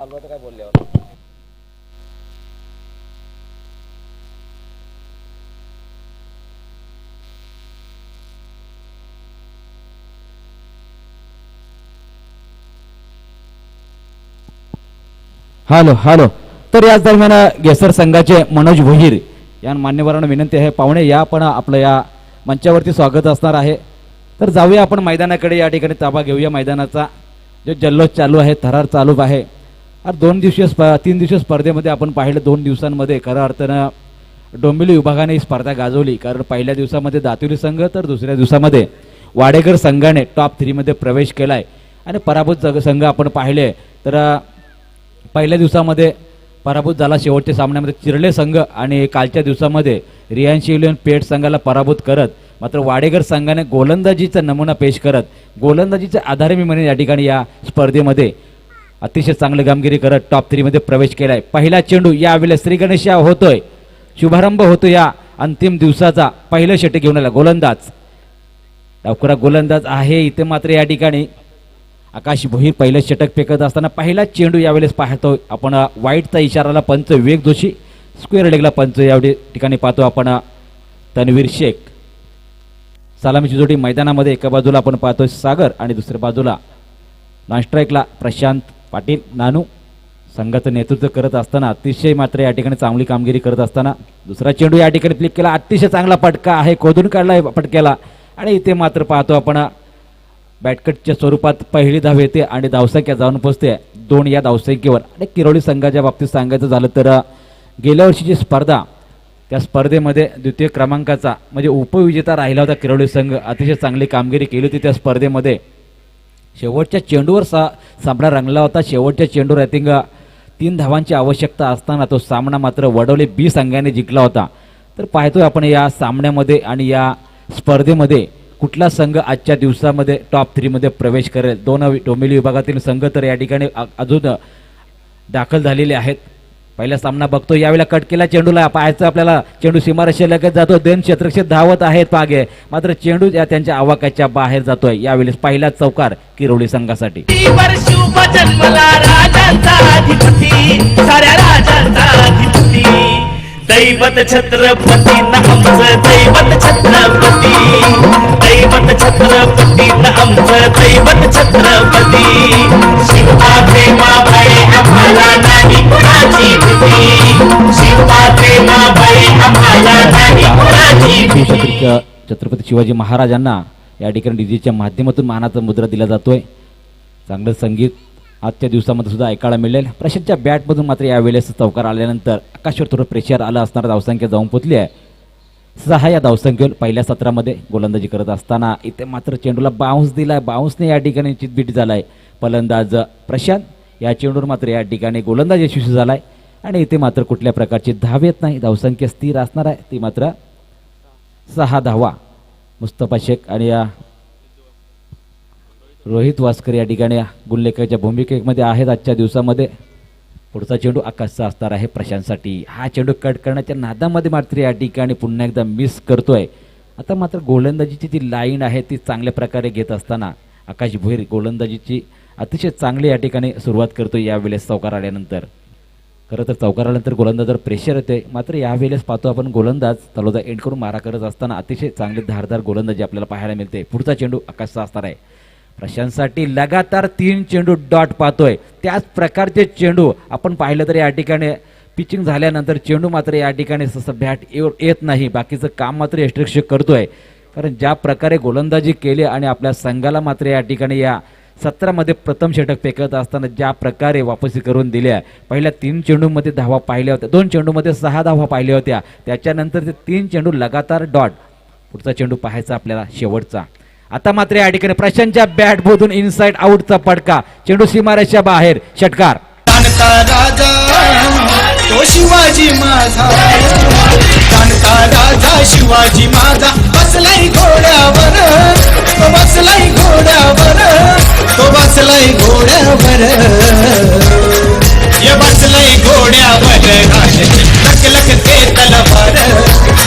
चालू होतं काय बोलल्यावर हॅलो हॅलो. तर याच दरम्यान गेसर संघाचे मनोज भोईर या मान्यवरांना विनंती आहे, पाहुणे या पण आपलं या मंचावरती स्वागत असणार आहे. तर जाऊया आपण मैदानाकडे, या ठिकाणी ताबा घेऊया मैदानाचा. जो जल्लोष चालू आहे, थरार चालू आहे. 3 दिवसीय स्पर्धेमध्ये आपण पाहिलं, 2 दिवसांमध्ये खऱ्या अर्थानं डोंबिवली विभागाने ही स्पर्धा गाजवली. कारण पहिल्या दिवसामध्ये दातुरी संघ, तर दुसऱ्या दिवसामध्ये वाडेकर संघाने टॉप 3 मध्ये प्रवेश केलाय. आणि पराभूत संघ आपण पाहिले तर पहिल्या दिवसामध्ये पराभूत झाला शेवटच्या सामन्यामध्ये चिरले संघ, आणि कालच्या दिवसामध्ये रियांशी इलेव्हन पेठ संघाला पराभूत करत मात्र वाडेकर संघाने गोलंदाजीचा नमुना पेश करत गोलंदाजीच्या आधारे मी म्हणेन या ठिकाणी या स्पर्धेमध्ये अतिशय चांगली कामगिरी करत टॉप 3 मध्ये प्रवेश केलाय. पहिला चेंडू यावेळेस श्री गणेश होतोय, शुभारंभ होतो या अंतिम दिवसाचा. पहिलं षटक घेऊन आला गोलंदाज, लवकर गोलंदाज आहे इथे. मात्र या ठिकाणी आकाश भोईर पहिलं षटक फेकत असताना पहिला चेंडू यावेळेस पाहतो आपण. वाईटचा इशाराला पंच विवेक जोशी, स्क्वेअर लेगला पंच या ठिकाणी पाहतो आपण तन्वीर शेख. सलामीची जोडी मैदानामध्ये एका बाजूला आपण पाहतोय सागर, आणि दुसऱ्या बाजूला नॉन स्ट्राईकला प्रशांत पाटील नानू. संघाचं नेतृत्व करत असताना अतिशय मात्र या ठिकाणी चांगली कामगिरी करत असताना दुसरा चेंडू या ठिकाणी फ्लिक केला. अतिशय चांगला फटका आहे, खोदून काढला फटक्याला. आणि इथे मात्र पाहतो आपण बॅटकटच्या स्वरूपात पहिली धाव येते आणि धावसंख्या जाऊन पोहोचते 2 या धावसंख्येवर. आणि किरोळी संघाच्या बाबतीत सांगायचं झालं तर गेल्या वर्षीची स्पर्धा, त्या स्पर्धेमध्ये द्वितीय क्रमांकाचा म्हणजे उपविजेता राहिला होता किरोळी संघ. अतिशय चांगली कामगिरी केली होती त्या स्पर्धेमध्ये. शेवटच्या चेंडूवर सामना रंगला होता. शेवटच्या चेंडूवर आय थिंक 3 धावांची आवश्यकता असताना तो सामना मात्र वडवले बी संघाने जिंकला होता. तर पाहतोय आपण या सामन्यामध्ये आणि या स्पर्धेमध्ये कुठला संघ आजच्या दिवसामध्ये टॉप 3 मध्ये प्रवेश करेल. 2 डोंबिवली विभागातील संघ तर या ठिकाणी अजून दाखल झालेले आहेत. पहिला सामना बघतो, यावेळेला कट केला चेंडूला, पाहायचं आपल्याला चेंडू सीमारेषेलगत जातो. 2 क्षेत्रक्षेत्र धावत आहेत पागे, मात्र चेंडू या त्यांच्या आवाक्याच्या बाहेर जातोय. यावेळेस पहिला चौकार किरोळी संघासाठी. दैवत छत्रपती आमचं दैवत छत्रपती, दैवत छत्रपती आमचं दैवत छत्रपती. शिवबाचे मावळे आम्हाला नाही कुणाची भीती, शिवबाचे मावळे आम्हाला नाही कुणाची भीती. छत्रपती शिवाजी महाराजांना या ठिकाणी डीजेच्या माध्यमातून मानाचा मुद्रा दिला जातोय. चांगलं संगीत आजच्या दिवसामध्ये सुद्धा ऐकायला मिळेल. प्रशांतच्या बॅटमधून मात्र यावेळेस चौकार आल्यानंतर आकाशवर थोडं प्रेशर आलं असणार. धावसंख्या जाऊन पोचली आहे 6 या धावसंख्येवर पहिल्या सत्रामध्ये गोलंदाजी करत असताना. इथे मात्र चेंडूला बाउन्स दिलाय, बाउन्सने या ठिकाणी चितबीट झालाय फलंदाज प्रशांत. या चेंडूवर मात्र या ठिकाणी गोलंदाज यशस्वी झालाय, आणि इथे मात्र कुठल्या प्रकारची धाव येत नाही. धावसंख्या स्थिर असणार आहे, ती मात्र 6 धावा. मुस्तफा शेख आणि रोहित वास्कर या ठिकाणी गुणलेखकाच्या भूमिकेमध्ये आहेत आजच्या दिवसामध्ये. पुढचा चेंडू आकाशचा असणार आहे प्रशांतसाठी. हा चेंडू कट करण्याच्या नादामध्ये मात्र या ठिकाणी पुन्हा एकदा मिस करतोय. आता मात्र गोलंदाजीची ती लाईन आहे ती चांगल्या प्रकारे घेत असताना आकाश भोईर गोलंदाजीची अतिशय चांगली या ठिकाणी सुरुवात करतोय. यावेळेस चौकार आल्यानंतर, खरं तर चौकार आल्यानंतर गोलंदाजावर प्रेशर येते, मात्र यावेळेस पाहतो आपण गोलंदाज तलोदा एंड करून मारा करत असताना अतिशय चांगली धारदार गोलंदाजी आपल्याला पाहायला मिळते. पुढचा चेंडू आकाशचा असणार आहे प्रशांतसाठी. लगातार 3 चेंडू डॉट पाहतोय. त्याच प्रकारचे चेंडू आपण पाहिलं तर या ठिकाणी पिचिंग झाल्यानंतर चेंडू मात्र या ठिकाणी तसं बॅट येत नाही. बाकीचं काम मात्र यष्टिरक्षक करतोय. कारण ज्या प्रकारे गोलंदाजी केली आणि आपल्या संघाला मात्र या ठिकाणी या सत्रामध्ये प्रथम षटक फेकत असताना ज्या प्रकारे वापसी करून दिल्या. पहिल्या 3 चेंडूमध्ये धावा पाहिल्या होत्या, 2 चेंडूमध्ये 6 धावा पाहिल्या होत्या. त्याच्यानंतर ते 3 चेंडू लगातार डॉट. पुढचा चेंडू पाहायचा आपल्याला शेवटचा. आता मात्र या ठिकाणी प्रशांतच्या बॅट बोधून इनसाइड आउटचा फटका, चेंडू सीमारेषेच्या बाहेर, षटकार. राजा तो शिवाजी माझा, जाणता राजा शिवाजी माझा, बसलाई घोड्यावर, तो बसलाई घोड्यावर, तो बसलाई घोड्यावर, ये बसलाई घोड्यावर राजाची लक ते तलवार,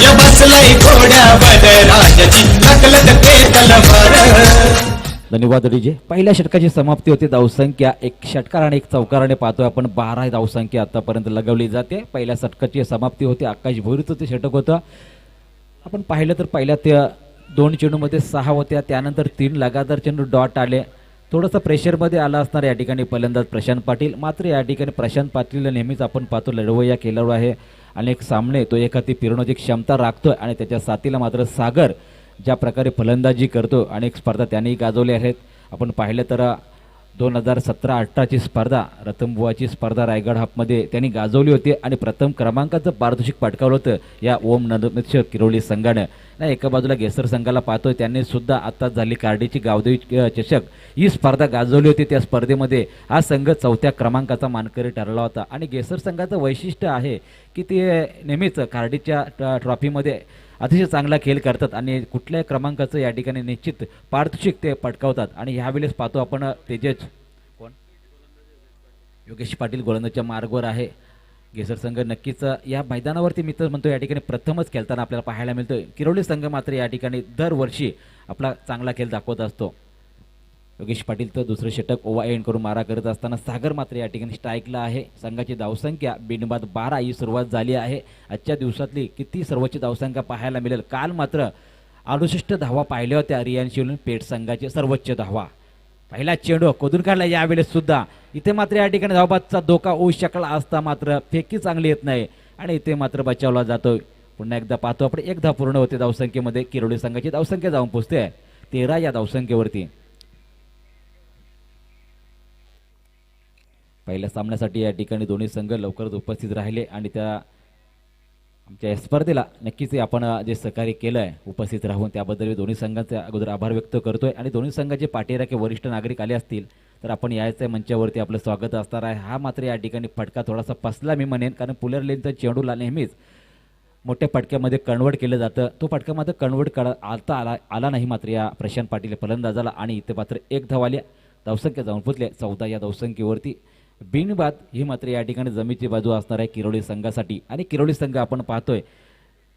ये बसलाई घोड्यावर राजाची लक ते तलवार. धन्यवाद डीजे. पहिल्या षटकाची समाप्ती होती. धावसंख्या एक षटकार आणि एक चौकाराने पाहतोय आपण 12 धावसंख्या आतापर्यंत लगवली जाते. पहिल्या षटकाची समाप्ती होती. आकाश भोईरचं ते षटक होतं. आपण पाहिलं तर पहिल्या त्या 2 चेंडूमध्ये 6 होत्या, त्यानंतर 3 लगातार चेंडू डॉट आले. थोडंसं प्रेशरमध्ये आला असणार या ठिकाणी फलंदाज प्रशांत पाटील. मात्र या ठिकाणी प्रशांत पाटीलला नेहमीच आपण पाहतो लढवय्या खेळाडू आहे. अनेक सामने तो एखादी फिरवण्याची क्षमता राखतोय आणि त्याच्या साथीला मात्र सागर ज्या प्रकारे फलंदाजी करतो अनेक स्पर्धा त्यांनी गाजवल्या आहेत. आपण पाहिलं तर 2017-18ची स्पर्धा रतनबुवाची स्पर्धा रायगड हापमध्ये त्यांनी गाजवली होती आणि प्रथम क्रमांकाचं पारितोषिक पटकावलं होतं या ओम नंदमेश्वर किरोली संघानं. नाही, एका बाजूला गेसर संघाला पाहतोय त्यांनी सुद्धा आता झाली कार्डीची गावदेवी चषक ही स्पर्धा गाजवली होती. त्या स्पर्धेमध्ये हा संघ 4थ्या क्रमांकाचा मानकरी ठरला होता आणि गेसर संघाचं वैशिष्ट्य आहे की ते नेहमीच कार्डीच्या ट्रॉफीमध्ये अतिशय चांगला खेळ करतात आणि कुठल्याही क्रमांकाचं या ठिकाणी निश्चित पारितोषिक ते पटकावतात. आणि ह्यावेळेस पाहतो आपण तेजस कोण योगेश पाटील गोलंदाजच्या मार्गावर आहे. गेसर संघ नक्कीच या मैदानावरती मी तर म्हणतो या ठिकाणी प्रथमच खेळताना आपल्याला पाहायला मिळतोय. किरोली संघ मात्र या ठिकाणी दरवर्षी आपला चांगला खेळ दाखवत असतो. योगेश पाटील तर दुसरं षटक ओव्हर एंड करून मारा करत असताना सागर मात्र या ठिकाणी स्ट्राईकला आहे. संघाची धावसंख्या बिनबाद 12 ही सुरुवात झाली आहे. आजच्या दिवसातली किती सर्वोच्च धावसंख्या पाहायला मिळेल. काल मात्र 68 धावा पाहिल्या होत्या रियान पेठ संघाचे सर्वोच्च धावा. पहिला चेंडू खोदून काढला यावेळेस सुद्धा. इथे मात्र या ठिकाणी धावबादचा धोका होऊ शकला असता मात्र फेकी चांगली येत नाही आणि इथे मात्र बचावला जातोय. पुन्हा एकदा पाहतो आपण 1 धाव पूर्ण होते धावसंख्येमध्ये. किरोली संघाची धावसंख्या जाऊन पोहोचते 13 या धावसंख्येवरती. पहिल्या सामन्यासाठी या ठिकाणी दोन्ही संघ लवकरच उपस्थित राहिले आणि त्या आमच्या या स्पर्धेला नक्कीच आपण जे सहकार्य केलं आहे उपस्थित राहून त्याबद्दल मी दोन्ही संघांचे अगोदर आभार व्यक्त करतोय. आणि दोन्ही संघाचे पाठीराखे वरिष्ठ नागरिक आले असतील तर आपण यायचं मंचावरती आपलं स्वागत असणार आहे. हा मात्र या ठिकाणी फटका थोडासा फसला मी म्हणेन, कारण पुलर लेनचा चेंडूला नेहमीच मोठ्या फटक्यामध्ये कन्वर्ट केलं जातं. तो फटका मात्र कन्वर्ट आला नाही मात्र या प्रशांत पाटील फलंदाजाला. आणि इथे मात्र 1 धाव आली. धावसंख्या जाऊन पोचले 14 या धावसंख्येवरती. बिनबाद ही मात्र या ठिकाणी जमीची बाजू असणार आहे किरोली संघासाठी. आणि किरोली संघ आपण पाहतोय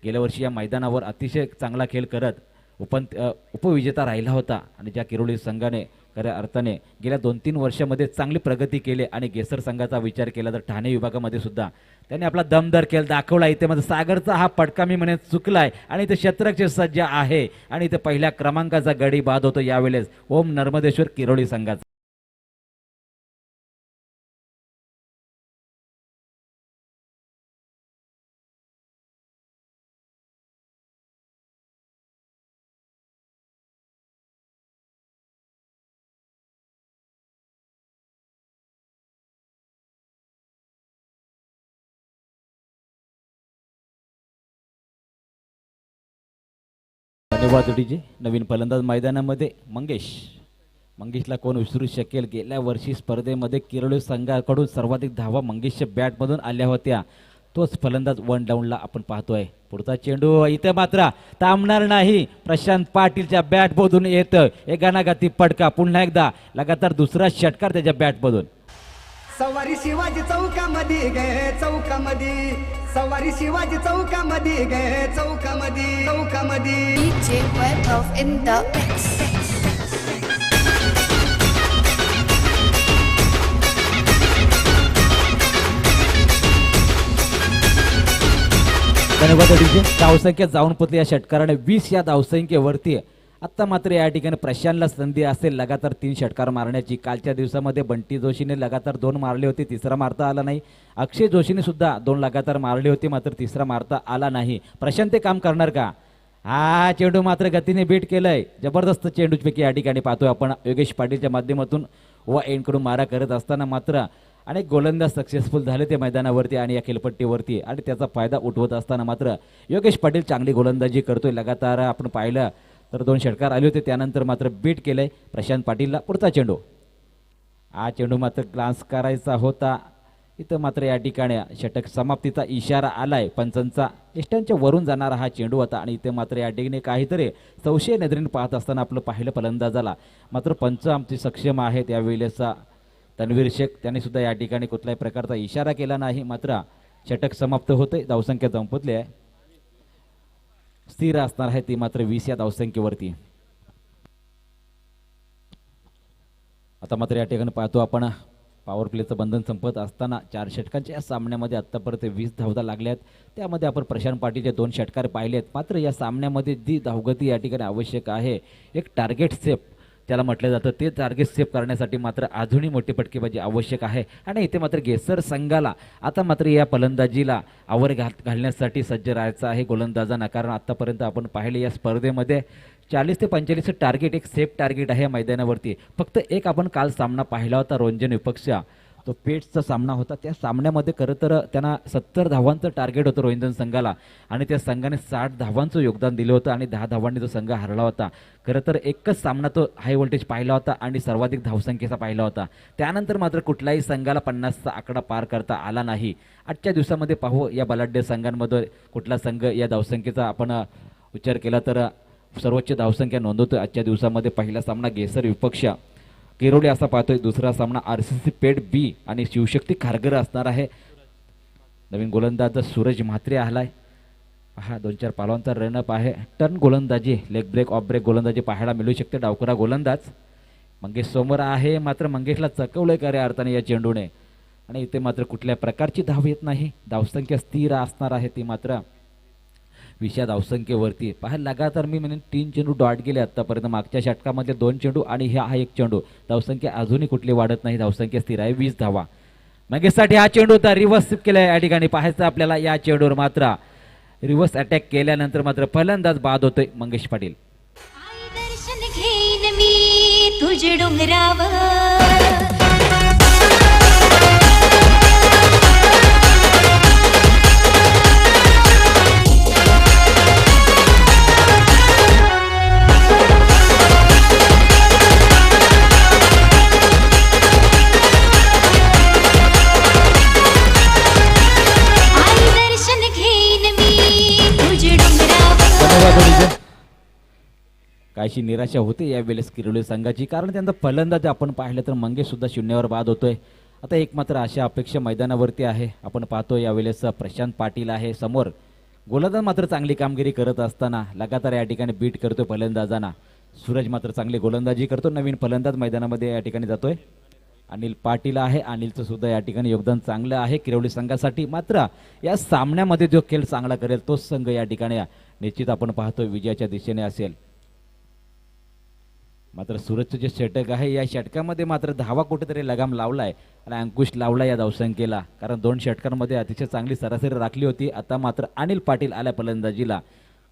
गेल्या वर्षी या मैदानावर अतिशय चांगला खेळ करत उपविजेता राहिला होता. आणि ज्या किरोली संघाने खऱ्या अर्थाने गेल्या 2-3 वर्षामध्ये चांगली प्रगती केली. आणि गेसर संघाचा विचार केला तर ठाणे विभागामध्ये सुद्धा त्याने आपला दमदार खेळ दाखवला. इथे मध्ये सागरचा हा पटका मी म्हणेन चुकलाय आणि इथे शतरक्षक सज्ज आहे आणि इथे पहिल्या क्रमांकाचा गडी बाद होतो यावेळेस ओम नर्मदेश्वर किरोली संघाचा. धन्यवाद डीजे. नवीन फलंदाज मैदानामध्ये मंगेशला कोण विसरू शकेल. गेल्या वर्षी स्पर्धेमध्ये किरोली संघाकडून सर्वाधिक धावा मंगेशच्या बॅटमधून आल्या होत्या. तोच फलंदाज 1 डाऊनला आपण पाहतोय. पुढचा चेंडू इथे मात्र थांबणार नाही. प्रशांत पाटीलच्या बॅटमधून येतं एक गाणागाती फटका. पुन्हा एकदा लगातार दुसरा षटकार त्याच्या बॅटमधून. सवारी शिवाजी चौकामध्ये गे चौकामध्ये, सवारी शिवाजी चौकामध्ये गे चौकामध्ये. DJ Webov in the mix. धन्यवाद डीजे. धावसंख्या जाऊन पोचली या षटकाराने 20 या धावसंख्येवरती. आता मात्र या ठिकाणी प्रशांतला संधी असेल लगातार 3 षटकार मारण्याची. कालच्या दिवसामध्ये बंटी जोशीने लगातार 2 मारले होते, तिसरा मारता आला नाही. अक्षय जोशीने सुद्धा 2 लगातार मारले होते, मात्र तिसरा मारता आला नाही. प्रशांत ते काम करणार का? हा चेंडू मात्र गतीने बीट केलंय. जबरदस्त चेंडूपैकी या ठिकाणी पाहतोय आपण योगेश पाटीलच्या माध्यमातून व एंड करून मारा करत असताना मात्र अनेक गोलंदाज सक्सेसफुल झाले ते मैदानावरती आणि या खेळपट्टीवरती. आणि त्याचा फायदा उठवत असताना मात्र योगेश पाटील चांगली गोलंदाजी करतोय. लगातार आपण पाहिलं तर 2 षटकार आले होते, त्यानंतर मात्र बीट केलंय प्रशांत पाटीलला. पुढचा चेंडू, हा चेंडू मात्र ग्लान्स करायचा होता. इथं मात्र या ठिकाणी षटक समाप्तीचा इशारा आलाय पंचांचा. इष्टांच्या वरून जाणारा हा चेंडू होता आणि इथे मात्र या ठिकाणी काहीतरी संशय नजरेने पाहत असताना आपलं पाहिलं फलंदाजाला. मात्र पंच आमचे सक्षम आहेत यावेळेचा तन्वीर शेख, त्यांनी सुद्धा या ठिकाणी कुठल्याही प्रकारचा इशारा केला नाही. मात्र षटक समाप्त होते. धावसंख्या संपतली आहे. स्थिर असणार आहे ती मात्र 20 या धावसंख्येवरती. आता मात्र या ठिकाणी पाहतो आपण पॉवर प्लेचं बंधन संपत असताना 4 षटकांच्या या सामन्यामध्ये आत्तापर्यंत 20 धावता लागल्या आहेत. त्यामध्ये आपण प्रशांत पाटीलचे 2 षटकार पाहिले आहेत. मात्र या सामन्यामध्ये जी धावगती या ठिकाणी आवश्यक आहे, एक टार्गेट सेफ त्याला म्हटलं जातं, ते टार्गेट सेफ करण्यासाठी मात्र अजूनही मोठी फटकेबाजी आवश्यक आहे. आणि इथे मात्र गेसर संघाला आता मात्र या फलंदाजीला आवर घालण्यासाठी सज्ज राहायचं आहे गोलंदाजांना. कारण आत्तापर्यंत आपण पाहिले या स्पर्धेमध्ये 40 ते 45 टार्गेट एक सेफ टार्गेट आहे या मैदानावरती. फक्त एक आपण काल सामना पाहिला होता रोंजन विपक्षा, तो पेट्सचा सामना होता. त्या सामन्यामध्ये खरं तर त्यांना 70 धावांचं टार्गेट होतं रोहिंजन संघाला आणि त्या संघाने 60 धावांचं योगदान दिलं होतं आणि 10 धावांनी तो संघ हरला होता. खरं तर एकच सामना तो हाय व्होल्टेज पाहिला होता आणि सर्वाधिक धावसंख्येचा पाहिला होता. त्यानंतर मात्र कुठल्याही संघाला 50चा आकडा पार करता आला नाही. आजच्या दिवसामध्ये पाहू या बलाढ्य संघांमध्ये कुठला संघ या धावसंख्येचा आपण विचार केला तर सर्वोच्च धावसंख्या नोंदवतोय. आजच्या दिवसामध्ये पहिला सामना गेसर विपक्ष किरोली असा पाहतोय, दुसरा सामना RCC पेठ बी आणि शिवशक्ती खारघर असणार आहे. नवीन गोलंदाज सूरज म्हात्रे आलाय. हा 2-4 पालवांचा रनअप आहे. टर्न गोलंदाजी, लेग ब्रेक ऑफ ब्रेक गोलंदाजी पाहायला मिळू शकते. डावकरा गोलंदाज मंगेश समोर आहे, मात्र मंगेशला चकवलंय का रे अर्थाने या चेंडूने आणि इथे मात्र कुठल्या प्रकारची धाव येत नाही. धावसंख्या स्थिर असणार आहे ती मात्र 20 धावसंख्येवरती. पहा लगातार मी म्हणेन 3 चेंडू डॉट गेले आतापर्यंत. मागच्या षटकामध्ये 2 चेंडू आणि हा 1 चेंडू. धावसंख्या अजूनही कुठली वाढत नाही, धावसंख्या स्थिर आहे 20 धावा. मंगेशसाठी हा चेंडू होता, रिव्हर्स केलाय या ठिकाणी. पाहायचं आपल्याला या चेंडूवर मात्र रिव्हर्स अटॅक केल्यानंतर मात्र फलंदाज बाद होतोय मंगेश पाटील. दर्शन घेईन मी तुझे डोंगरावर. काहीशी निराशा होते यावेळेस किरोली संघाची, कारण त्यांचा फलंदाज आपण पाहिलं तर मंगेश सुद्धा शून्यावर बाद होतोय. आता एक मात्र अशा अपेक्षा मैदानावरती आहे. आपण पाहतो यावेळेस प्रशांत पाटील आहे समोर. गोलंदाज मात्र चांगली कामगिरी करत असताना लगातार या ठिकाणी बीट करतोय फलंदाजांना. सूरज मात्र चांगली गोलंदाजी करतो. नवीन फलंदाज मैदानामध्ये या ठिकाणी जातोय. अनिल पाटील आहे, अनिलचं सुद्धा या ठिकाणी योगदान चांगलं आहे किरोली संघासाठी. मात्र या सामन्यामध्ये जो खेळ चांगला करेल तोच संघ या ठिकाणी निश्चित आपण पाहतोय विजयाच्या दिशेने असेल. मात्र सूरजचं जे षटक आहे या षटकामध्ये मात्र धावा कुठेतरी लगाम लावलाय आणि अंकुश लावला या धावसंख्येला, कारण 2 षटकांमध्ये अतिशय चांगली सरासरी राखली होती. आता मात्र अनिल पाटील आल्या फलंदाजीला.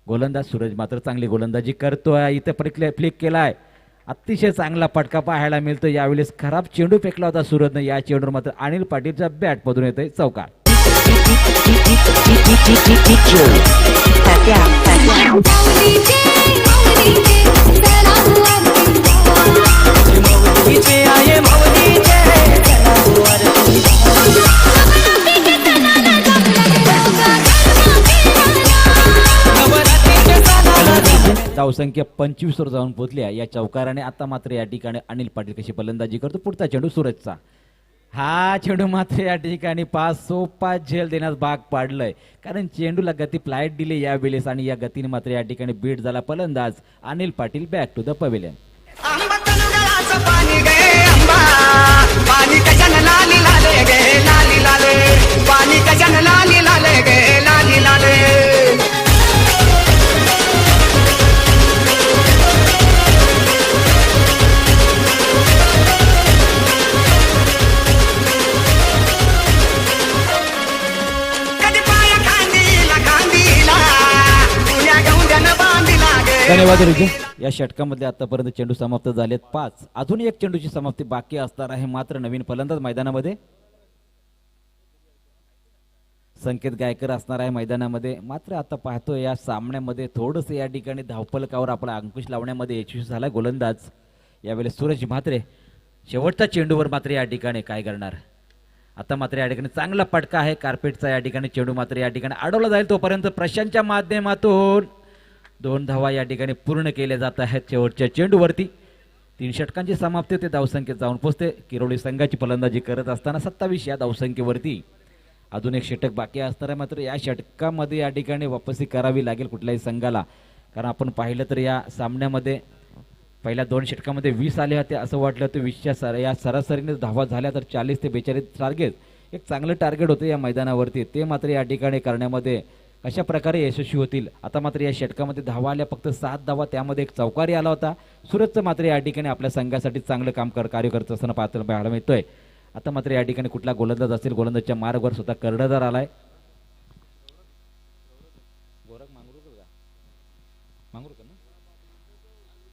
गोलंदाज सूरज मात्र चांगली गोलंदाजी करतोय. इथे फ्लिक केलाय, अतिशय चांगला फटका पाहायला मिळतो. यावेळेस खराब चेंडू फेकला होता सूरजनं. या चेंडूवर मात्र अनिल पाटीलचा बॅट पदून येतोय चौकार. धावसंख्या 25 वर जाऊन पोहोचली या चौकाराने. आता मात्र या ठिकाणी अनिल पाटील कशी फलंदाजी करतो. पुढचा चेंडू सूरजचा. हा चेंडू मात्र या ठिकाणी 5 सोपा झेल देण्यास भाग पाडलंय, कारण चेंडूला गती फ्लाईट दिली यावेळेस आणि या गतीने मात्र या ठिकाणी बीट झाला फलंदाज Anil Patil. Back to the pavilion. आंबा तनुगळाचं पाणी गे आंबा, पाणी कशानं लाली लाले गे लाली लाले, पाणी कशानं लाली लाले गे लाली लाले. धन्यवाद रुजू. या षटकामध्ये आतापर्यंत चेंडू समाप्त झालेत 5. अजून एक चेंडूची समाप्ती बाकी असणार आहे. मात्र नवीन फलंदाज मैदानामध्ये संकेत गायकर असणार आहे मैदानामध्ये. मात्र आता पाहतो या सामन्यामध्ये थोडंसं या ठिकाणी धावफलकावर आपला अंकुश लावण्यामध्ये यशस्वी झाला गोलंदाज. यावेळेस सूरज म्हात्रे शेवटच्या चेंडूवर मात्र या ठिकाणी काय करणार. आता मात्र या ठिकाणी चांगला फटका आहे कार्पेटचा. या ठिकाणी चेंडू मात्र या ठिकाणी अडवला जाईल. तोपर्यंत प्रशांतच्या माध्यमातून 2 धावा या ठिकाणी पूर्ण केल्या जात आहेत शेवटच्या चेंडूवरती. 3 षटकांची समाप्ती होते. धावसंख्येत जाऊन पोहोचते. किरोली संघाची फलंदाजी करत असताना 27 या धावसंख्येवरती. अजून एक षटक बाकी असणार आहे. मात्र या षटकामध्ये या ठिकाणी वापसी करावी लागेल कुठल्याही संघाला, कारण आपण पाहिलं तर या सामन्यामध्ये पहिल्या 2 षटकामध्ये 20 आले होते असं वाटलं होतं. 20च्या या सरासरीने धावा झाल्या तर 40 ते 42 टार्गेट एक चांगलं टार्गेट होतं या मैदानावरती. ते मात्र या ठिकाणी करण्यामध्ये कशा प्रकारे यशस्वी होतील. आता मात्र या षटकामध्ये धावा आल्या फक्त 7 धावा, त्यामध्ये एक चौकारी आला होता. सूरजचं मात्र या ठिकाणी आपल्या संघासाठी चांगलं कार्य करत असताना पाहायला मिळतोय. आता मात्र या ठिकाणी कुठला गोलंदाज असेल, गोलंदाजच्या मार्गवर स्वतः कर्णधार आलाय.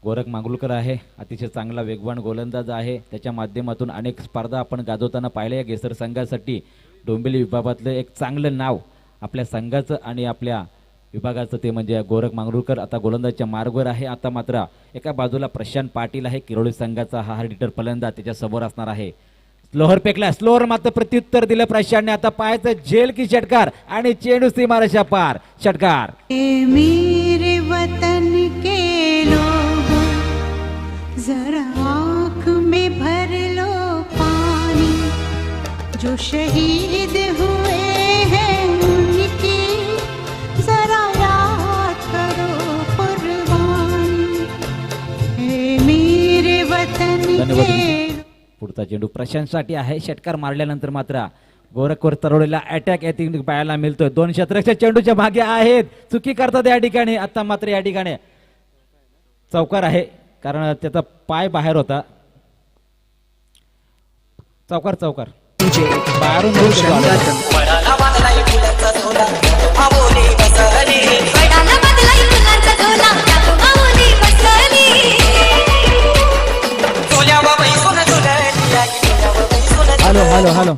गोरख मांगरुळकर आहे, अतिशय चांगला वेगवान गोलंदाज आहे. त्याच्या माध्यमातून अनेक स्पर्धा आपण गाजवताना पाहिल्या या गेसर संघासाठी. डोंबिवली विभागातलं एक चांगलं नाव आपल्या संघाचं आणि आपल्या विभागाचं ते म्हणजे गोरख मांगरुळकर आता गोलंदाजच्या मार्गावर आहे. आता मात्र एका बाजूला प्रशांत पाटील आहे, किरोळी संघाचा हा हार्ड हिटर फलंदाज त्याच्या समोर असणार आहे. स्लोअर फेकला, स्लोअर मात्र प्रत्युत्तर दिलं प्रशांतने. आता पाहायचं झेल की षटकार आणि चेंडू सीमारेषा पार. षटकार मेरे वतन के लोगों जरा आँख में भर लो पानी, जो शहीद हुए हैं उनकी जरा याद करो कुर्बानी. हे मेरे वतन के. पुढचा चेंडू प्रशांतसाठी आहे. षटकार मारल्यानंतर मात्र गोरखवर तरवलेला अटॅक या पाहायला मिळतोय. 2 क्षेत्ररक्षक चेंडूच्या मागे आहेत, चुकी करतात या ठिकाणी. आता मात्र या ठिकाणी चौकार आहे कारण त्याचा पाय बाहेर होता. चौकार बाहेरून वडाला बांधलाय फुलाचा झोला, माऊली बसली. वडाला बदलाई फुलांचा झोला, माऊली बसली. झोल्यावर बैसून झुलली आई, झोल्यावर बैसून झुलली. हॅलो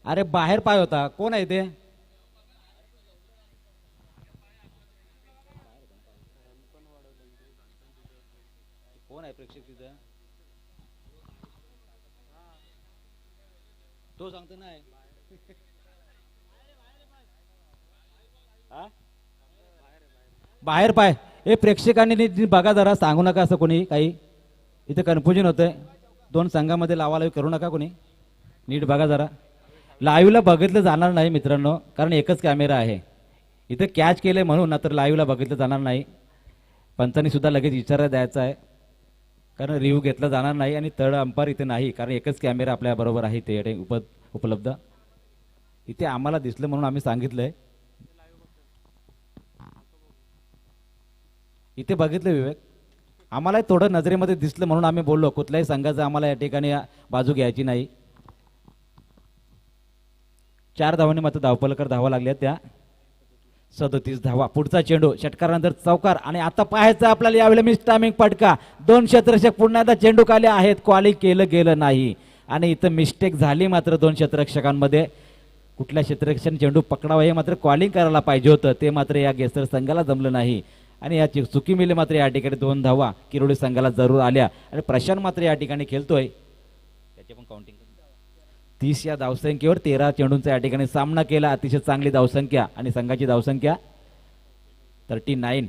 अरे बाहेर पाय होता. कोण आहे ते? कोण आहे प्रेक्षक तिथं? तो सांगतो नाही. बाहेर पाय. हे प्रेक्षकांनी बघा जरा, सांगू नका असं कोणी काही. इथं कन्फ्युजन होतंय. 2 संघामध्ये लावाला करू नका कोणी. नीट बघा जरा. लाईव्हला बघितलं जाणार नाही मित्रांनो, कारण एकच कॅमेरा आहे इथं. कॅच केले म्हणून तर लाईव्हला बघितलं जाणार नाही. पंचांनी सुद्धा लगेच इशारा द्यायचा आहे कारण रिव्ह्यू घेतला जाणार नाही आणि थर्ड अंपायर इथे नाही कारण एकच कॅमेरा आपल्या बरोबर आहे ते उपलब्ध. इथे आम्हाला दिसलं म्हणून आम्ही सांगितलंय. इथे बघितलं विवेक, आम्हाला थोडं नजरेमध्ये दिसलं म्हणून आम्ही बोललो. कुठल्याही संघाचं आम्हाला या ठिकाणी बाजू घ्यायची नाही. 4 धावांनी मात्र धावपलकर धावा लागल्या त्या. 37 धावा. पुढचा चेंडू षटकारानंतर चौकार आणि आता पाहायचं आपल्याला यावेळेला मिस्टामिंग फटका. 2 क्षेत्ररक्षक पुन्हा एकदा चेंडू खाली आहेत, क्वालिंग केलं गेलं नाही आणि इथं मिस्टेक झाली मात्र 2 क्षेत्ररक्षकांमध्ये. कुठल्या क्षेत्ररक्षकाने चेंडू पकडावा हे मात्र क्वालिंग करायला पाहिजे होतं, ते मात्र या गेसर संघाला जमलं नाही आणि या चुकी मिली मात्र या ठिकाणी 2 धावा किरोळी संघाला जरूर आल्या आणि प्रशांत मात्र या ठिकाणी खेळतोय. त्याचे पण काउंटिंग 30 या धावसंख्येवर 13 चेंडूंचा या ठिकाणी सामना केला. अतिशय चांगली धावसंख्या आणि संघाची धावसंख्या 39.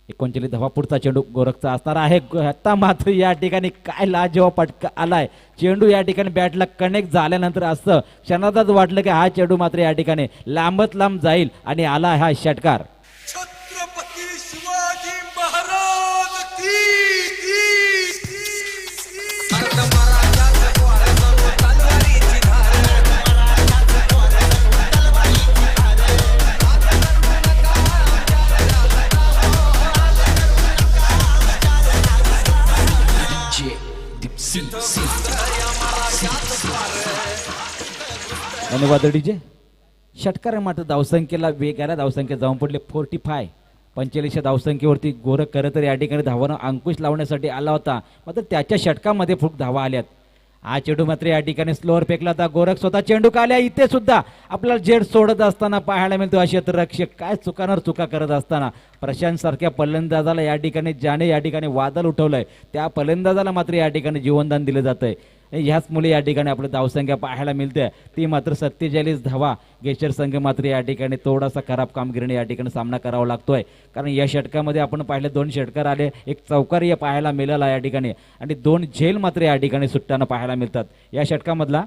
39 धावा. पुढचा चेंडू गोरखचा असणार आहे. आता मात्र या ठिकाणी काय लाजवाब फटका आलाय. चेंडू या ठिकाणी बॅटला कनेक्ट झाल्यानंतर असं क्षणातच वाटलं की हा चेंडू मात्र या ठिकाणी लांबच लांब जाईल आणि आला हा षटकार. छत्रपती शिवाजी महाराज की. धन्यवाद डीजे. षटकार मात्र धावसंख्येला वेगाला धावसंख्या जाऊन पडले 45. 45 धावसंख्येवरती गोरख खरं तर या ठिकाणी धावांना अंकुश लावण्यासाठी आला होता, मात्र त्याच्या षटकामध्ये खूप धावा आल्यात. हा चेंडू मात्र या ठिकाणी स्लोअर फेकला होता. गोरख स्वतः चेंडू काढल्या. इथे सुद्धा आपल्याला जेड सोडत असताना पाहायला मिळतो हा क्षेत्ररक्षक काय चुकांवर चुका करत असताना. प्रशांत सारख्या फलंदाजाला या ठिकाणी ज्याने या ठिकाणी वादळ उठवलंय त्या फलंदाजाला मात्र या ठिकाणी जीवनदान दिलं जातंय. ह्याच मुले या ठिकाणी आपली धावसंख्या पाहायला मिळते ती मात्र 47 धावा. गेशर संघ मात्र या ठिकाणी थोडासा खराब कामगिरीने या ठिकाणी सामना करावा लागतोय, कारण या षटकामध्ये आपण पाहिले 2 षटकार आले, एक चौकारी पाहायला मिळाला या ठिकाणी आणि 2 झेल मात्र या ठिकाणी सुटताना पाहायला मिळतात. या षटकामधला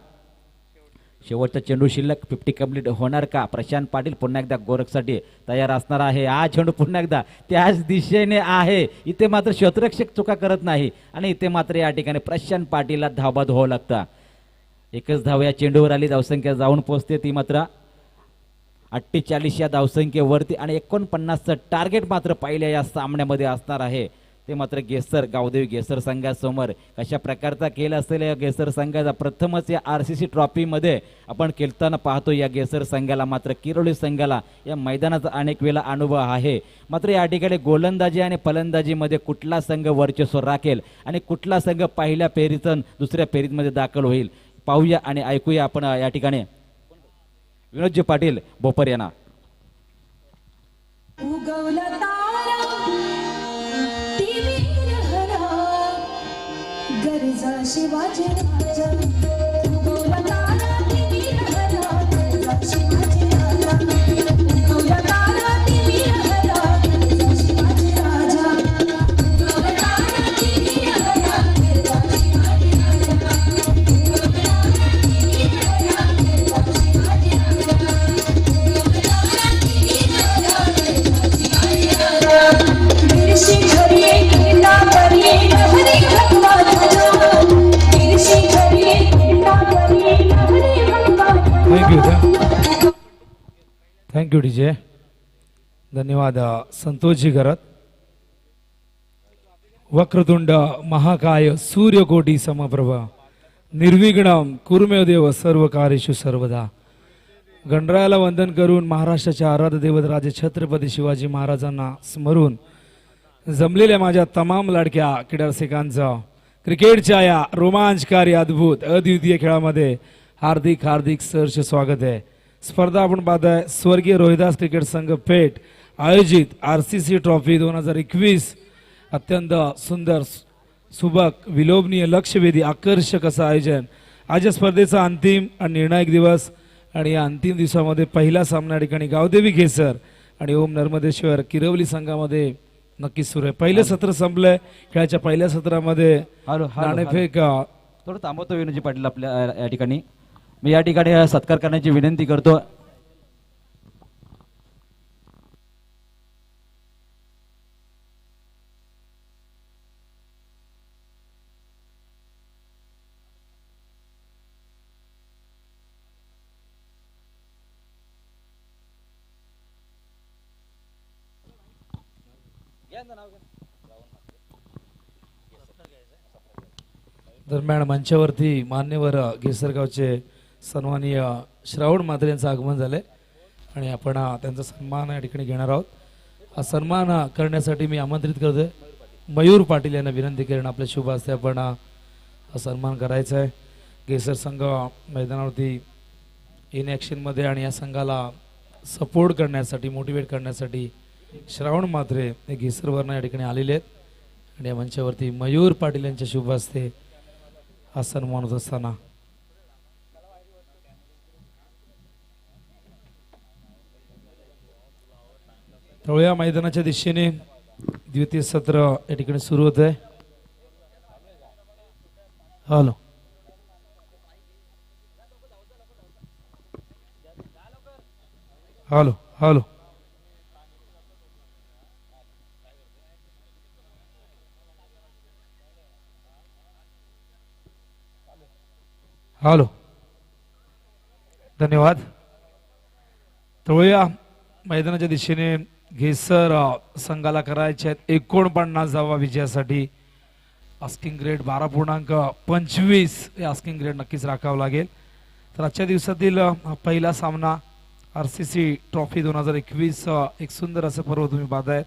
शेवटचा चेंडू शिल्लक 50 कंप्लीट होणार का? प्रशांत पाटील पुन्हा एकदा गोरखसाठी तयार असणार आहे. हा चेंडू पुन्हा एकदा त्याच दिशेने आहे. इथे मात्र क्षेत्ररक्षक चुका करत नाही आणि इथे मात्र या ठिकाणी प्रशांत पाटीलला धावबाद व्हावं लागतं. एकच धाव या चेंडूवर आली. धावसंख्या जाऊन पोहोचते ती मात्र 48 या धावसंख्येवरती आणि 49चं टार्गेट मात्र पहिल्या या सामन्यामध्ये असणार आहे. ते मात्र गेसर गावदेवी गेसर संघासमोर कशा प्रकारचा खेळ असेल या गेसर संघाचा प्रथमच या RCC ट्रॉफीमध्ये आपण खेळताना पाहतो. या गेसर संघाला मात्र किरोली संघाला या मैदानाचा अनेक वेळा अनुभव आहे. मात्र या ठिकाणी गोलंदाजी आणि फलंदाजीमध्ये कुठला संघ वर्चस्व राखेल आणि कुठला संघ पहिल्या फेरीतून दुसऱ्या फेरीमध्ये दाखल होईल पाहूया आणि ऐकूया आपण या ठिकाणी विनोदजी पाटील बोपर यांना. उगवला तारा टीव्हीर हरा गरजा शिवाजी राजा उगवला तारा टीव्हीर हरा गरजा शिवाजी राजा उगवला तारा टीव्हीर हरा गरजा शिवाजी राजा उगवला तारा टीव्हीर हरा गरजा शिवाजी राजा उगवला तारा टीव्हीर हरा गरजा शिवाजी बिरशी घरी किल्ला परी हरी भगवा ध्वजा बिरशी घरी किल्ला परी हरी भगवा ध्वजा. Thank you DJ. धन्यवाद संतोषजी गरत. वक्रतुंड महाकाय सूर्यकोटी समप्रभ निर्विघ्नम कुर्मे देव सर्व कार्येषु सर्वदा. गणरायाला वंदन करून महाराष्ट्राच्या आराध्य दैवत राजे छत्रपती शिवाजी महाराजांना स्मरून जमलेल्या माझ्या तमाम लाडक्या क्रीडारसिकांचं क्रिकेटच्या या रोमांचकारी अद्भुत अद्वितीय खेळामध्ये हार्दिक हार्दिक सहर्ष स्वागत आहे. स्पर्धा आपण पाहताय स्वर्गीय रोहिदास क्रिकेट संघ पेठ आयोजित RCC ट्रॉफी 2021. अत्यंत सुंदर सुबक विलोभनीय लक्षवेधी आकर्षक असं आयोजन. आज या स्पर्धेचा अंतिम आणि निर्णायक दिवस आणि या अंतिम दिवसामध्ये पहिला सामना ठिकाणी गावदेवी घेसर आणि ओम नर्मदेश्वर किरवली संघामध्ये नक्कीच सुरू आहे. पहिलं सत्र संपलंय. खेळाच्या पहिल्या सत्रामध्ये नाणेफेक थोडं थांबवतो विनोदजी पाटील आपल्या या ठिकाणी. मी या ठिकाणी सत्कार करण्याची विनंती करतो. दरम्यान मंचावरती मान्यवर घेसरगावचे सन्माननीय श्रावण म्हात्रे यांचं आगमन झालंय आणि आपण त्यांचा सन्मान या ठिकाणी घेणार आहोत. हा सन्मान करण्यासाठी मी आमंत्रित करतोय मयूर पाटील यांना विनंती करून आपल्या शुभ हस्ते आपण हा सन्मान करायचा आहे. घेसर संघ मैदानावरती इन ॲक्शनमध्ये आणि या संघाला सपोर्ट करण्यासाठी मोटिवेट करण्यासाठी श्रावण म्हात्रे हे घेसरवरनं या ठिकाणी आलेले आहेत आणि या मंचावरती मयूर पाटील यांच्या शुभ हस्ते हा सन्मान होत असताना तळोया मैदानाच्या दिशेने द्वितीय सत्र या ठिकाणी सुरू होत आहे. Hello hello hello hello. धन्यवाद. तळोया मैदानाच्या दिशेने घेसर संघाला करायचे आहेत 49व्या विजयासाठी आस्किंग ग्रेड 12.25 हे आस्किंग ग्रेड नक्कीच राखावं लागेल. तर आजच्या दिवसातील पहिला सामना RCC ट्रॉफी 2021 एक सुंदर असं पर्व तुम्ही पाहताय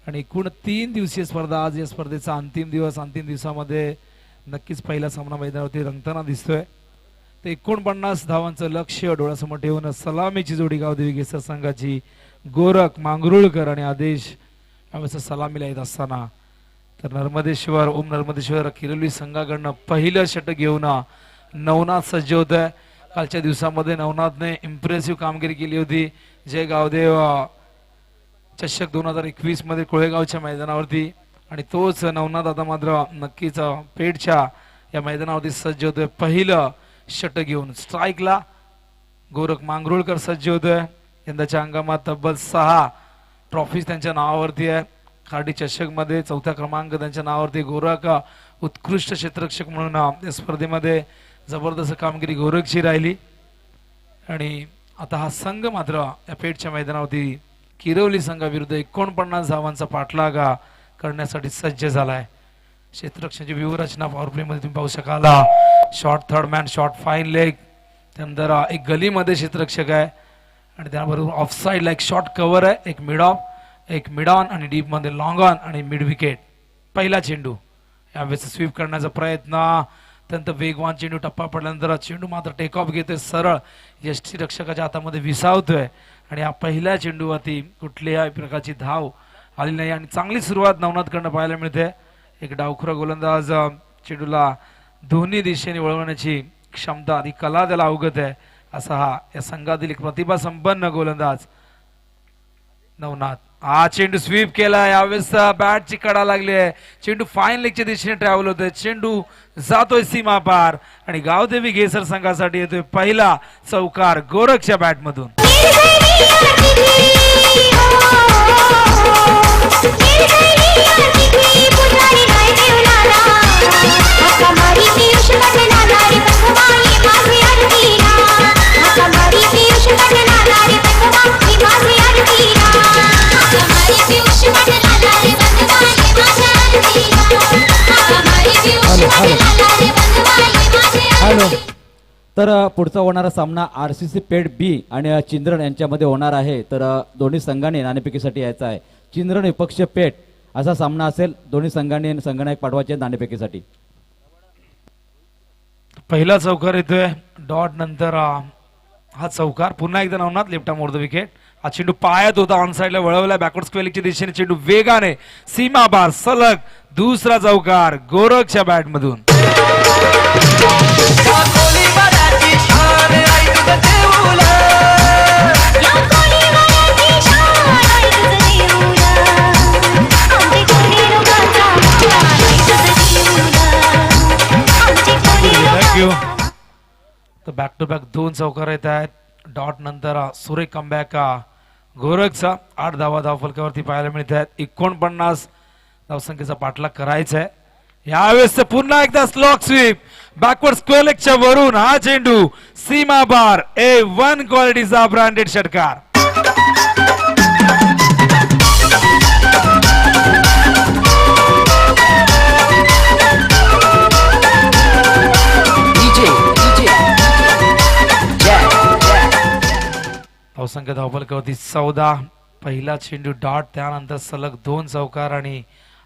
आणि एकूण 3 दिवसीय स्पर्धा. आज या स्पर्धेचा अंतिम दिवस. अंतिम दिवसामध्ये नक्कीच पहिला सामना मैदानावरती रंगताना दिसतोय. तर 49 धावांचं लक्ष्य डोळ्यासमोर ठेवून सलामीची जोडी गावदेवी घेसर संघाची गोरख मांगरुळकर आणि आदेश यावेळेस सलामीला येत असताना तर नर्मदेश्वर ओम नर्मदेश्वर किरवली संघाकडनं पहिलं षटक घेऊन नवनाथ सज्ज होत आहे. कालच्या दिवसामध्ये नवनाथने इम्प्रेसिव्ह कामगिरी केली होती. जय गावदेव चषक 2021 मध्ये कोळेगावच्या मैदानावरती आणि तोच नवनाथ आता मात्र नक्कीच पेठच्या या मैदानावरती सज्ज होतोय. पहिलं षटक घेऊन स्ट्राईकला गोरख मांगरुळकर सज्ज होतोय. यंदाच्या हंगामात तब्बल 6 ट्रॉफीज त्यांच्या नावावरती आहे. खाडी चषक मध्ये 4था क्रमांक त्यांच्या नावावरती. गोरख उत्कृष्ट क्षेत्ररक्षक म्हणून या स्पर्धेमध्ये जबरदस्त कामगिरी गोरखची राहिली. आणि आता हा संघ मात्र या पेठच्या मैदानावरती किरवली संघाविरुद्ध 49 धावांचा पाठलाग करण्यासाठी सज्ज झालाय. क्षेत्ररक्षणाची व्यूहरचना पॉवर प्ले मध्ये तुम्ही पाहू शकाल. Short third man, short fine leg, त्यानंतर एक गलीमध्ये क्षेत्ररक्षक आहे आणि त्याबरोबर ऑफ साईडला एक शॉर्ट कव्हर आहे, एक मिड ऑफ, एक मिड ऑन आणि डीप मध्ये लॉंग ऑन आणि मिड विकेट. पहिला चेंडू यावेळेस स्वीप करण्याचा प्रयत्न, अत्यंत वेगवान चेंडू. टप्पा पडल्यानंतर चेंडू मात्र टेक ऑफ घेतोय, सरळ यष्टीरक्षकाच्या हातामध्ये विसावतोय आणि या पहिल्या चेंडूवरती कुठल्याही प्रकारची धाव आली नाही आणि चांगली सुरुवात नवनाथकडनं पाहायला मिळते. एक डावखुरा गोलंदाज चेंडूला दोन्ही दिशेने वळवण्याची क्षमता आणि कला त्याला अवगत आहे असा हा या संघातील एक प्रतिभा संपन्न गोलंदाज नवनाथ. हा चेंडू स्वीप केला. यावेळेस बॅटची कडा लागली आहे. चेंडू फाईन लेगच्या दिशेने ट्रॅव्हल होतोय. चेंडू जातोय सीमा पार आणि गावदेवी घेसर संघासाठी येतोय पहिला चौकार गोरखच्या बॅटमधून. हॅलो. तर पुढचा होणारा सामना RCC पेठ बी आणि चिंद्रण यांच्यामध्ये होणार आहे. तर दोन्ही संघांनी नाणेफेकीसाठी यायचा आहे. चिंद्रण विपक्ष पेठ असा सामना असेल. दोन्ही संघांनी संघनायक पाठवायचे नाणेफेकीसाठी. पहिला चौकार येतोय डॉट नंतर हा चौकार. पुन्हा एकदा Navnath left arm over the wicket. हा चेंडू पायात होता, ऑन साइडला वळवला बॅकवर्ड स्क्वेअरच्या दिशेने. चेंडू वेगाने सीमा बार सलग दुसरा चौकार गोरखच्या बॅटमधून. थँक्यू. तर बॅक टू बॅक 2 चौकार येत आहेत. डॉट नंतर सुरेख कमबॅक गोरखचा. 8 धावा धावफलकावरती पाहायला मिळत आहेत. 49 धावसंख्येचा पाठलाग करायचा आहे. यावेळेस पुन्हा एकदा स्लॉक स्वीप बॅकवर्ड स्क्वेअर लेगच्या वरून हा चेंडू सीमा बार. A1 क्वालिटीचा ब्रँडेड षटकार. धावसंख्या धावफलकावरती 14. पहिला चेंडू डॉट, त्यानंतर सलग 2 चौकार आणि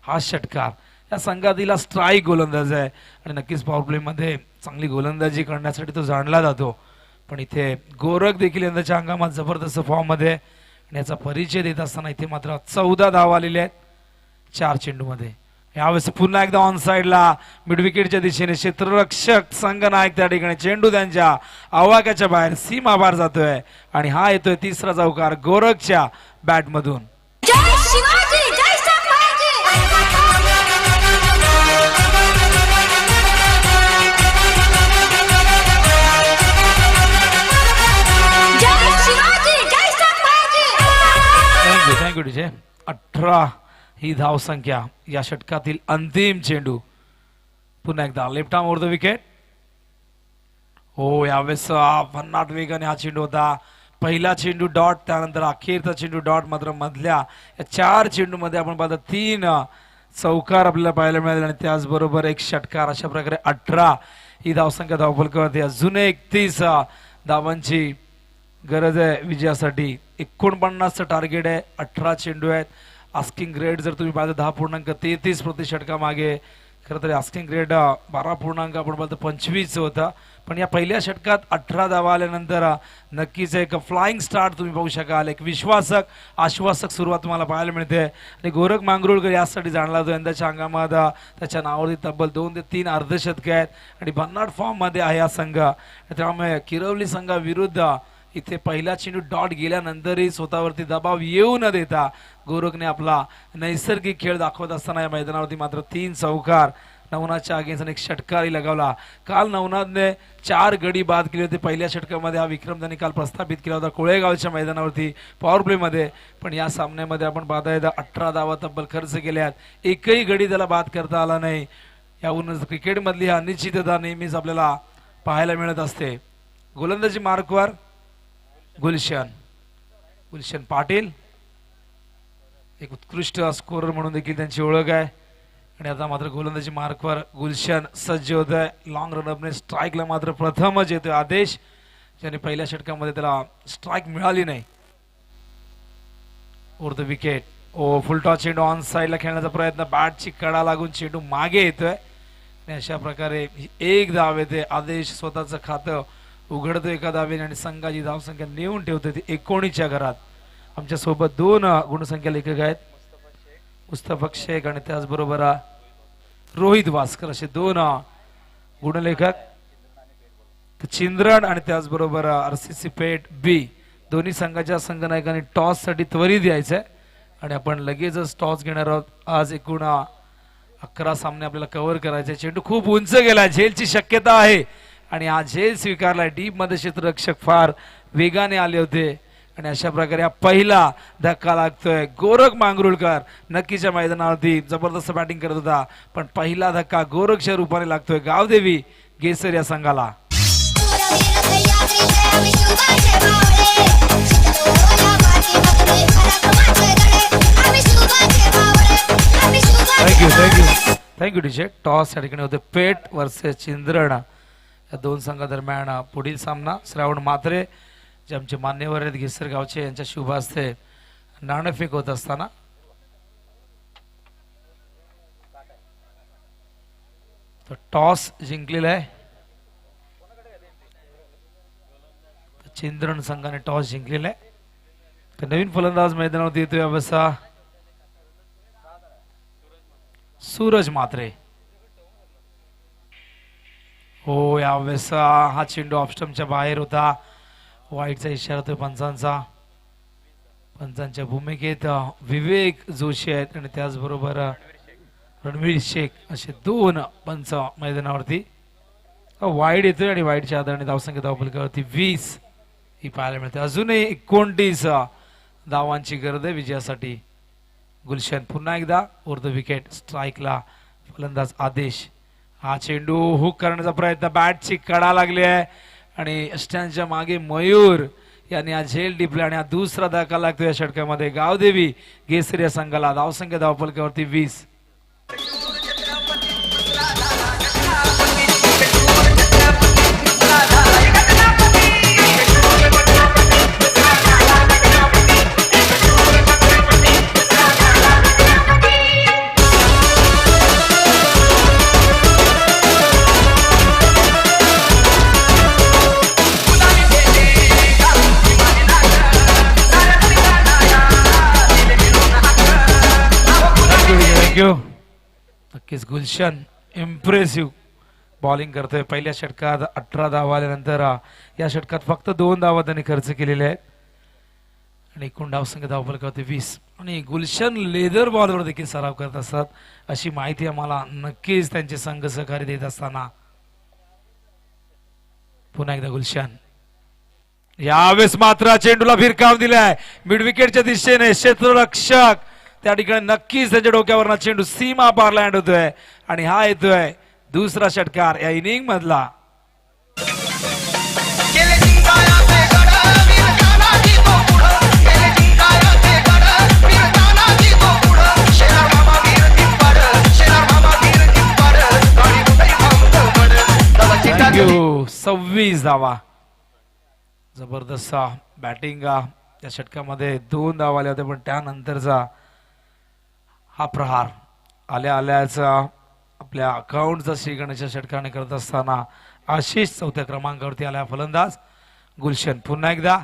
हा षटकार. या संघातील स्ट्राईक गोलंदाज आहे आणि नक्कीच पॉवर प्ले मध्ये चांगली गोलंदाजी करण्यासाठी तो जाणला जातो. पण इथे गोरख देखील यंदाच्या हंगामात जबरदस्त फॉर्म मध्ये आणि याचा परिचय देत असताना इथे मात्र 14 धावा आलेल्या आहेत 4 चेंडू मध्ये. यावेळेस पुन्हा एकदा ऑन साइडला मिड विकेटच्या दिशेने क्षेत्ररक्षक संघनायक त्या ठिकाणी. चेंडू त्यांच्या आवाक्याच्या बाहेर सीमा बाहेर जातोय आणि हा येतोय तिसरा चौकार गोरखच्या बॅटमधून. जय शिवाजी, जय संभाजी. जय शिवाजी, जय संभाजी. Thank you DJ. 18 ही धाव संख्या या षटकातील अंतिम चेंडू. पुन्हा एकदा left arm over the wicket. हो, यावेळेस भन्नाट वेगाने हा चेंडू होता. पहिला चेंडू डॉट, त्यानंतर अखेरचा चेंडू डॉट. मात्र मधल्या या 4 चेंडू मध्ये आपण पाहतो 3 चौकार आपल्याला पाहायला मिळाले आणि त्याचबरोबर एक षटकार. अशा प्रकारे 18 ही धावसंख्या धावफलकावरती. अजून 31 धावांची गरज आहे विजयासाठी. 49चं टार्गेट आहे. 18 चेंडू आहेत. आस्किंग ग्रेड जर तुम्ही पाहिलं 10.33 प्रति षटका मागे. खरं तर आस्किंग ग्रेड 12 आपण बोलतो 25 होता. पण या पहिल्या षटकात 18 धावा आल्यानंतर नक्कीच एक फ्लाइंग स्टार्ट तुम्ही पाहू शकाल. एक विश्वासक आश्वासक सुरुवात तुम्हाला पाहायला मिळते. आणि गोरख मांगरुळकर यासाठी जाणला जातो. यंदाच्या हंगामात त्याच्या नावावरती तब्बल 2 ते 3 अर्धशतके आहेत आणि भन्नाट फॉर्म मध्ये आहे हा संघ. त्यामुळे किरवली संघाविरुद्ध इथे पहिला चेंडू डॉट गेल्यानंतरही स्वतःवरती दबाव येऊ न देता गोरखने आपला नैसर्गिक खेळ दाखवत असताना या मैदानावरती मात्र 3 चौकार नवनाथच्या अगेन्स्ट एक षटकारही लगावला. काल नवनाथने 4 गडी बाद केले होते पहिल्या षटकामध्ये. हा विक्रम त्यांनी काल प्रस्थापित केला होता कोळेगावच्या मैदानावरती पॉवर प्ले मध्ये. पण या सामन्यामध्ये आपण पाहता 18 धावा तब्बल खर्च केल्यात, एकही गडी त्याला बाद करता आला नाही. यावरून क्रिकेटमधली हा अनिश्चितता नेहमीच आपल्याला पाहायला मिळत असते. गोलंदाजी मार्कवर गुलशन पाटील, एक उत्कृष्ट स्कोरर म्हणून देखील त्यांची ओळख आहे. आणि आता मात्र गोलंदाजी मार्कवर गुलशन सज्ज होत आहे. लॉंग रनअपने स्ट्राईकला मात्र प्रथमच येतोय आदेश, ज्याने पहिल्या षटकामध्ये त्याला स्ट्राईक मिळाली नाही. Over the wicket. Full toss चेंडू ऑन साईडला खेळण्याचा प्रयत्न, बॅटची कडा लागून चेंडू मागे येतोय. आणि अशा प्रकारे एक धाव येते. आदेश स्वतःचं खातं उघडतो एका धावेने आणि संघाची धावसंख्या नेऊन ठेवते ती 19च्या घरात. आमच्या सोबत 2 गुणसंख्या लेखक आहेत, मुस्तफा शेख आणि त्याचबरोबर रोहित भास्कर, असे 2 गुणलेखक. चिंद्रण आणि त्याचबरोबर RCC पेठ बी. दोन्ही संघाच्या संघनायकांनी टॉस साठी त्वरित यायचंय आणि आपण लगेचच टॉस घेणार आहोत. आज एकूण 11 सामने आपल्याला कव्हर करायचे. चेंडू खूप उंच गेला, झेलची शक्यता आहे आणि हा झेल स्वीकारलाय. डीप मध्ये क्षेत्ररक्षक फार वेगाने आले होते आणि अशा प्रकारे हा पहिला धक्का लागतोय. गोरख मांगरुळकर नक्कीच्या मैदानावरती जबरदस्त बॅटिंग करत होता, पण पहिला धक्का गोरखच्या रूपाने लागतोय गावदेवी गेसर या संघाला. Thank you DJ. टॉस या ठिकाणी होते पेठ वर्सेस चिंद्रण. या 2 संघादरम्यान पुढील सामना श्रावण मात्रे जे आमचे मान्यवर आहेत घेसर गावचे यांच्या शुभ हस्ते नाणेफेक होत असताना टॉस जिंकलेला आहे. चिंद्रण संघाने टॉस जिंकलेला आहे. तर नवीन फलंदाज मैदानावरती येतोय अवस्था सूरज मात्रे. हो, यावेळेस हा चेंडू ऑफस्टम्पच्या बाहेर होता. वाईटचा इशारा होतोय पंचांचा. पंचांच्या भूमिकेत विवेक जोशी आहेत आणि त्याचबरोबर रणवीर शेख, असे 2 पंच मैदानावरती. वाईट येतोय आणि वाईटच्या आधाराने धावसंख्या धावफलकावरती 20 ही पाहायला मिळते. अजूनही 29 धावांची गरज आहे विजयासाठी. गुलशन पुन्हा एकदा ओव्हर द विकेट. स्ट्राईकला फलंदाज आदेश. हा चेंडू हुक करण्याचा प्रयत्न, बॅटची कडा लागली आहे आणि अष्टांच्या मागे मयूर यांनी हा झेल टिपला आणि हा दुसरा धक्का लागतो या षटकामध्ये. गावदेवी गेसर या संघाला. धावसंख्या धावफलकावरती 20. नक्कीच गुलशन इम्प्रेसिव्ह बॉलिंग करतोय. पहिल्या षटकात 18 धावा आल्यानंतर या षटकात फक्त 2 धावा त्यांनी खर्च केलेल्या आहेत आणि एकूण धावसंख्या धावफलकावरती 20. आणि गुलशन लेदर बॉलवर देखील सराव करत असतात अशी माहिती आम्हाला नक्कीच त्यांचे संघ सहकारी देत असताना. पुन्हा एकदा गुलशन. यावेळेस मात्र चेंडूला फिरकाव दिलाय मिड विकेटच्या दिशेने. क्षेत्ररक्षक त्या ठिकाणी नक्कीच त्याच्या डोक्यावर चेंडू सीमा पार लँड होतोय आणि हा येतोय दुसरा षटकार या इनिंग मधला. थँक्यू. 26 धावा. जबरदस्त बॅटिंग या षटकामध्ये. 2 धावा आल्या होत्या पण त्यानंतरचा हा प्रहार आल्या आल्याचा आपल्या अकाउंटचा श्रीगणेशच्या षटकाने करत असताना आशिष 4थ्या क्रमांकावरती आला फलंदाज गुलशन. पुन्हा एकदा.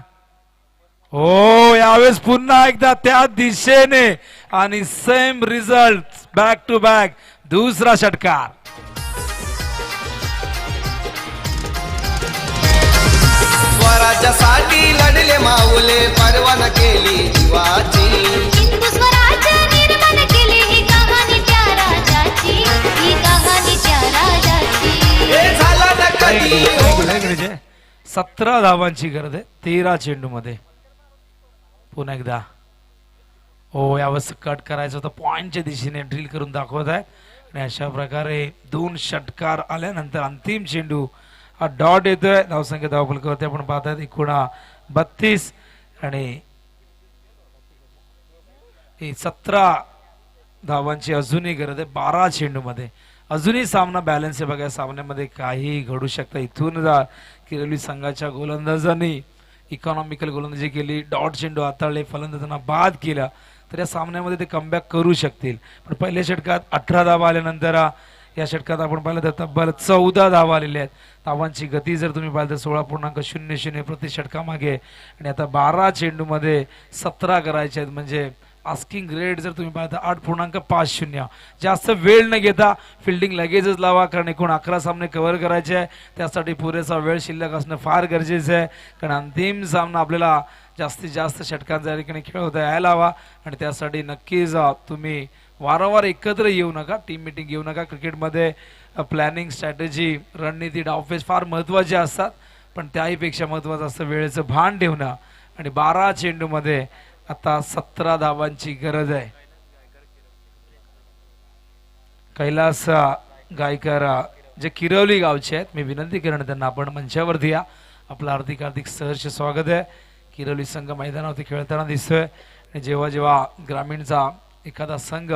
हो, यावेळेस पुन्हा एकदा त्या दिशेने आणि same result back to back. दुसरा षटकार. स्वराज्यासाठी लढले माऊले, परवाना केली जीवाची. हिंदू स्वराज्य निर्माण केली ही कहाणी त्या राजाची, ही कहाणी 17 धावांची गरज आहे 13 चेंडू मध्ये. पुन्हा एकदा हो यावेळेस कट करायचं होतं पॉइंटच्या दिशेने ड्रिल करून दाखवत आहे आणि अशा प्रकारे 2 षटकार आल्यानंतर अंतिम चेंडू हा डॉट येतोय. धावसंख्या धावफलकावरती आपण पाहतात एकूण 32 आणि 17 धावांची अजूनही गरज आहे 12 चेंडू मध्ये. अजूनही सामना बॅलन्स आहे बघा. सामन्यामध्ये काही घडू शकतं. इथून किरवली संघाच्या गोलंदाजांनी इकॉनॉमिकल गोलंदाजी केली, डॉट चेंडू हाताळले, फलंदाजांना बाद केला तर या सामन्यामध्ये ते कमबॅक करू शकतील. पण पहिल्या षटकात 18 धावा आल्यानंतर या षटकात आपण पाहिलं तर तब्बल 14 धावा आलेल्या आहेत. धावांची गती जर तुम्ही पाहिलं तर 16.00 प्रति षटकामागे आणि आता 12 चेंडूमध्ये 17 करायचे आहेत. म्हणजे आस्किंग रेट जर तुम्ही पाहता 8.50. जास्त वेळ न घेता फिल्डिंग लगेचच लावा कारण एकूण 11 सामने कव्हर करायचे आहे. त्यासाठी पुरेसा वेळ शिल्लक असणं फार गरजेचं आहे कारण अंतिम सामना आपल्याला जास्तीत जास्त षटकांचा या ठिकाणी खेळवता यायला हवा आणि त्यासाठी नक्कीच तुम्ही वारंवार एकत्र येऊ नका, टीम मीटिंग येऊ नका. क्रिकेटमध्ये प्लॅनिंग, स्ट्रॅटेजी, रणनीती, डावपेच फार महत्त्वाचे असतात पण त्याहीपेक्षा महत्त्वाचं असतं वेळेचं भान ठेवणं. आणि 12 चेंडूमध्ये आता 17 धावांची गरज आहे. कैलास गायकर जे किरवली गावचे आहेत मी विनंती करणं त्यांना आपण मंचावरती या. आपलं हार्दिक सहर्ष स्वागत आहे. किरवली संघ मैदानावरती खेळताना दिसतोय आणि जेव्हा जेव्हा ग्रामीणचा एखादा संघ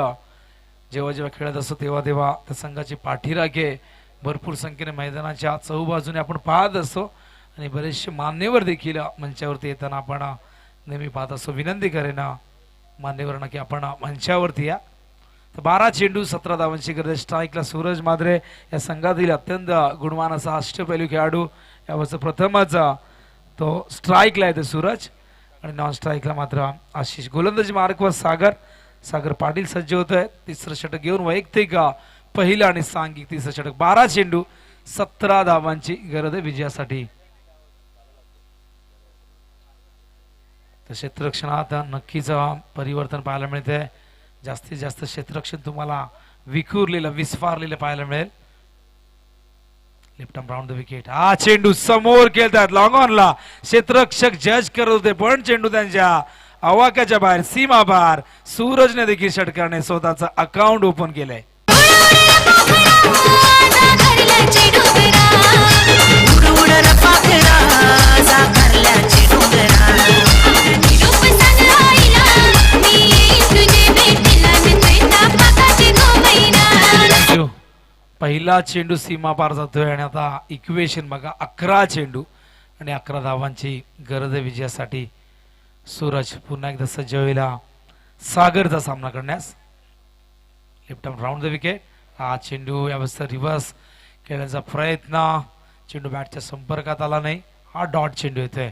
जेव्हा खेळत असतो तेव्हा त्या संघाची पाठीराखे भरपूर संख्येने मैदानाच्या चहूबाजूने आपण पाहत असतो आणि बरेचसे मान्यवर देखील मंचावरती येताना आपण नेहमी पाहत असतो. विनंती करेन मान्यवरांना की आपण मंचावरती या. तर 12 चेंडू 17 धावांची गरज. स्ट्राईकला सूरज माद्रे या संघातील अत्यंत गुणवान असा अष्टपैलू खेळाडू. यावरचं प्रथमच तो स्ट्राईकला येते सूरज आणि नॉन स्ट्राईकला मात्र आशिष. गोलंदाजी मार्कवर सागर पाटील सज्ज होत आहे. तिसरं षटक घेऊन वैयक्तिक पहिलं आणि सांघिक तिसरं षटक. 12 चेंडू 17 धावांची गरज आहे विजयासाठी. तर क्षेत्ररक्षणात नक्कीच परिवर्तन पाहायला मिळते. जास्तीत जास्त क्षेत्ररक्षण तुम्हाला विस्फारलेलं पाहायला मिळेल. Left arm round the wicket. हा चेंडू समोर खेळतात लॉंग ऑनला. क्षेत्ररक्षक जज करत होते पण चेंडू त्यांच्या आवाक्याच्या बाहेर, सीमा बाहेर. सूरजने देखील षटकाने स्वतःचं अकाउंट ओपन केलंय. पहिला चेंडू सीमा पार जातोय आणि आता इक्वेशन बघा 11 चेंडू आणि 11 धावांची गरज आहे विजयासाठी. सूरज पुन्हा एकदा सज्ज होईला सागरचा सामना करण्यास. Left arm round the wicket. हा चेंडू यावेळेस रिव्हर्स खेळण्याचा प्रयत्न. चेंडू बॅटच्या संपर्कात आला नाही. हा डॉट चेंडू येतोय.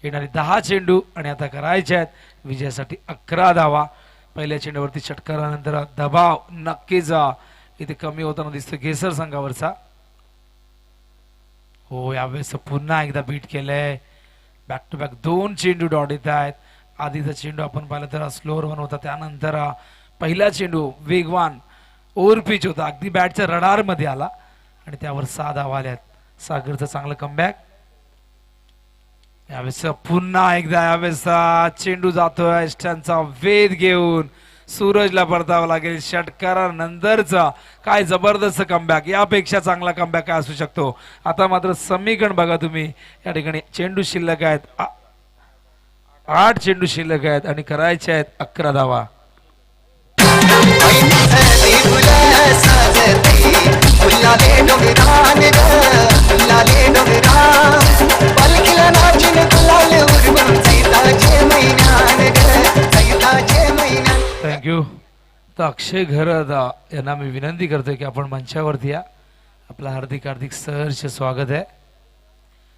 येणारी 10 चेंडू आणि आता करायचे आहेत विजयासाठी 11 धावा. पहिल्या चेंडूवरती षटकारानंतर दबाव नक्कीच इथे कमी होताना दिसतो घेसर संघावरचा. हो यावेळेस पुन्हा एकदा बीट केलंय. बॅक टू बॅक 2 चेंडू डॉट येत आहेत. आधीचा चेंडू आपण पाहिलं तर स्लोअर वन होता, त्यानंतर पहिला चेंडू वेगवान ओव्हर पिच होता, अगदी बॅटच्या रडार मध्ये आला आणि त्यावर 6 धावा आल्यात. सागरचं चांगलं कमबॅक. यावेळेस पुन्हा एकदा यावेळेस चेंडू जातोय स्टॅनचा वेध घेऊन. सूरजला परतावं लागेल. षटकारानंतरचा काय जबरदस्त कमबॅक. यापेक्षा चांगला कमबॅक काय असू शकतो. आता मात्र समीकरण बघा तुम्ही. या ठिकाणी चेंडू शिल्लक आहेत 8 चेंडू शिल्लक आहेत आणि करायचे आहेत 11 धावा. थँक्यू. तर अक्षय घरत यांना मी विनंती करतोय की आपण मंचावरती या. आपलं हार्दिक सहर्ष स्वागत आहे.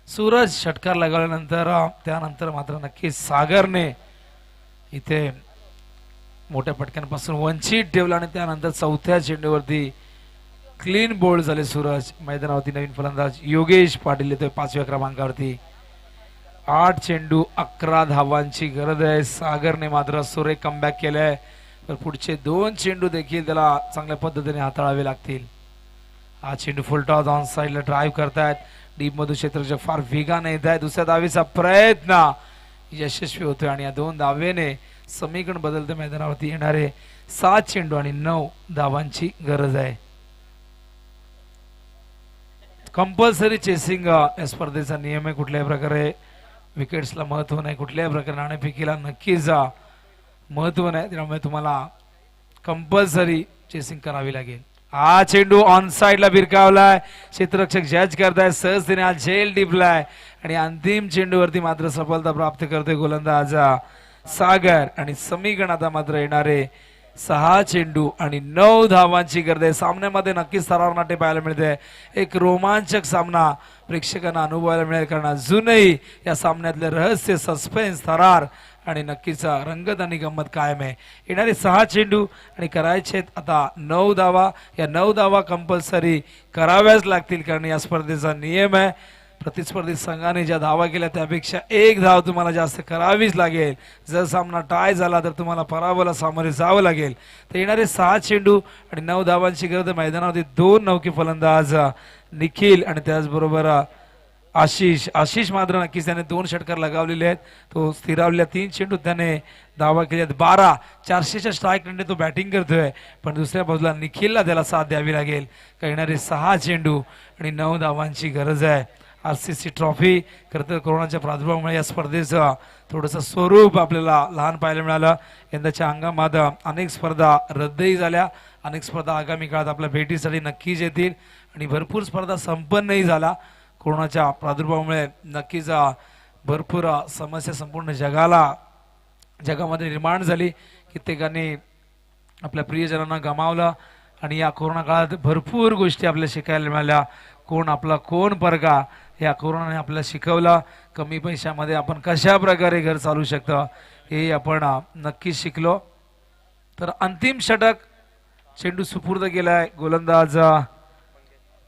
सूरज षटकार लगावल्यानंतर त्यानंतर मात्र नक्की सागरने इथे मोठ्या पटक्यांपासून वंचित ठेवला आणि त्यानंतर चौथ्या चेंडूवरती क्लीन बोल्ड झाले सूरज. मैदानावरती नवीन फलंदाज योगेश पाटील येतोय 5व्या क्रमांकावरती. 8 चेंडू 11 धावांची गरज आहे. सागरने मात्र सुरेख कमबॅक केलंय. तर पुढचे 2 चेंडू देखील त्याला चांगल्या पद्धतीने हाताळावे लागतील. हा चेंडू फुलटॉस ऑन साइडला ड्राईव्ह करतायत. डीप मधून क्षेत्ररक्षक फार वेगाने येत आहे. दुसऱ्या धावेचा प्रयत्न यशस्वी होतोय आणि या 2 धावेने समीकरण बदलते मैदानावरती येणारे 7 चेंडू आणि 9 धावांची गरज आहे. कंपल्सरी चेसिंग या स्पर्धेचा नियम आहे. कुठल्याही प्रकारे विकेट्सला महत्व नाही, कुठल्याही प्रकारे नाणेफेकीला नक्कीच महत्व नाही, त्यामुळे तुम्हाला कंपल्सरी चेसिंग करावी लागेल. हा चेंडू ऑन साइडला भिरकावलाय, क्षेत्ररक्षक जज करताय, सहजतेने हा झेल टिपलाय आणि अंतिम चेंडूवरती मात्र सफलता प्राप्त करतोय गोलंदाज सागर आणि समीकरण आता मात्र येणारे 6 चेंडू आणि 9 धावांची गरज आहे. सामन्यामध्ये नक्कीच थरारनाटे पाहायला मिळते. एक रोमांचक सामना प्रेक्षकांना अनुभवायला मिळेल, कारण अजूनही या सामन्यातले रहस्य, सस्पेन्स, थरार आणि नक्कीच रंगत आणि गंमत कायम आहे. येणारे 6 चेंडू आणि करायचे आता 9 धावा. या 9 धावा कंपल्सरी कराव्याच लागतील, कारण या स्पर्धेचा नियम आहे. प्रतिस्पर्धी संघाने ज्या धावा केल्या त्यापेक्षा 1 धाव तुम्हाला जास्त करावीच लागेल. जर सामना टाय झाला तर तुम्हाला पराभवाला सामोरे जावं लागेल. तर येणारे 6 चेंडू आणि 9 धावांची गरज. मैदानावरती 2 नौके फलंदाज निखिल आणि त्याचबरोबर आशिष मात्र नक्कीच त्याने 2 षटकार लगावलेले आहेत. तो स्थिरावलेल्या 3 चेंडू त्याने धावा केल्या 12. 400च्या स्ट्राईक रेटने तो बॅटिंग करतोय, पण दुसऱ्या बाजूला निखिलला त्याला साथ द्यावी लागेल. येणारे 6 चेंडू आणि 9 धावांची गरज आहे. RCC ट्रॉफी खरं तर कोरोनाच्या प्रादुर्भावामुळे या स्पर्धेचं थोडंसं स्वरूप आपल्याला लहान पाहायला मिळालं. यंदाच्या हंगामात अनेक स्पर्धा रद्दही झाल्या, अनेक स्पर्धा आगामी काळात आपल्या भेटीसाठी नक्कीच येतील आणि भरपूर स्पर्धा संपन्नही झाला. कोरोनाच्या प्रादुर्भावामुळे नक्कीच भरपूर समस्या संपूर्ण जगामध्ये निर्माण झाली. कित्येकांनी आपल्या प्रियजनांना गमावलं आणि या कोरोना काळात भरपूर गोष्टी आपल्याला शिकायला मिळाल्या. कोण आपला कोण परका या कोरोनाने आपल्याला शिकवलं. कमी पैशामध्ये आपण कशा प्रकारे घर चालू शकतं हे आपण नक्कीच शिकलो. तर अंतिम षटक चेंडू सुपूर्द केलाय गोलंदाज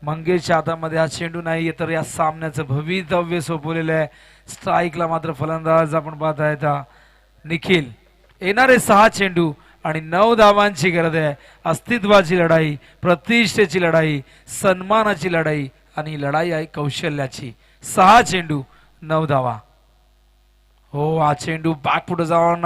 मंगेशच्या हातामध्ये. हा चेंडू नाही तर या सामन्याचं भवितव्य सोपवलेलं आहे. स्ट्राईकला मात्र फलंदाज आपण पाहत आहेत निखिल. येणारे 6 चेंडू आणि 9 धावांची गरज आहे. अस्तित्वाची लढाई, प्रतिष्ठेची लढाई, सन्मानाची लढाई आणि लढाई आहे कौशल्याची. 6 चेंडू 9 धावा. हो, हा चेंडू बॅकफुट जाऊन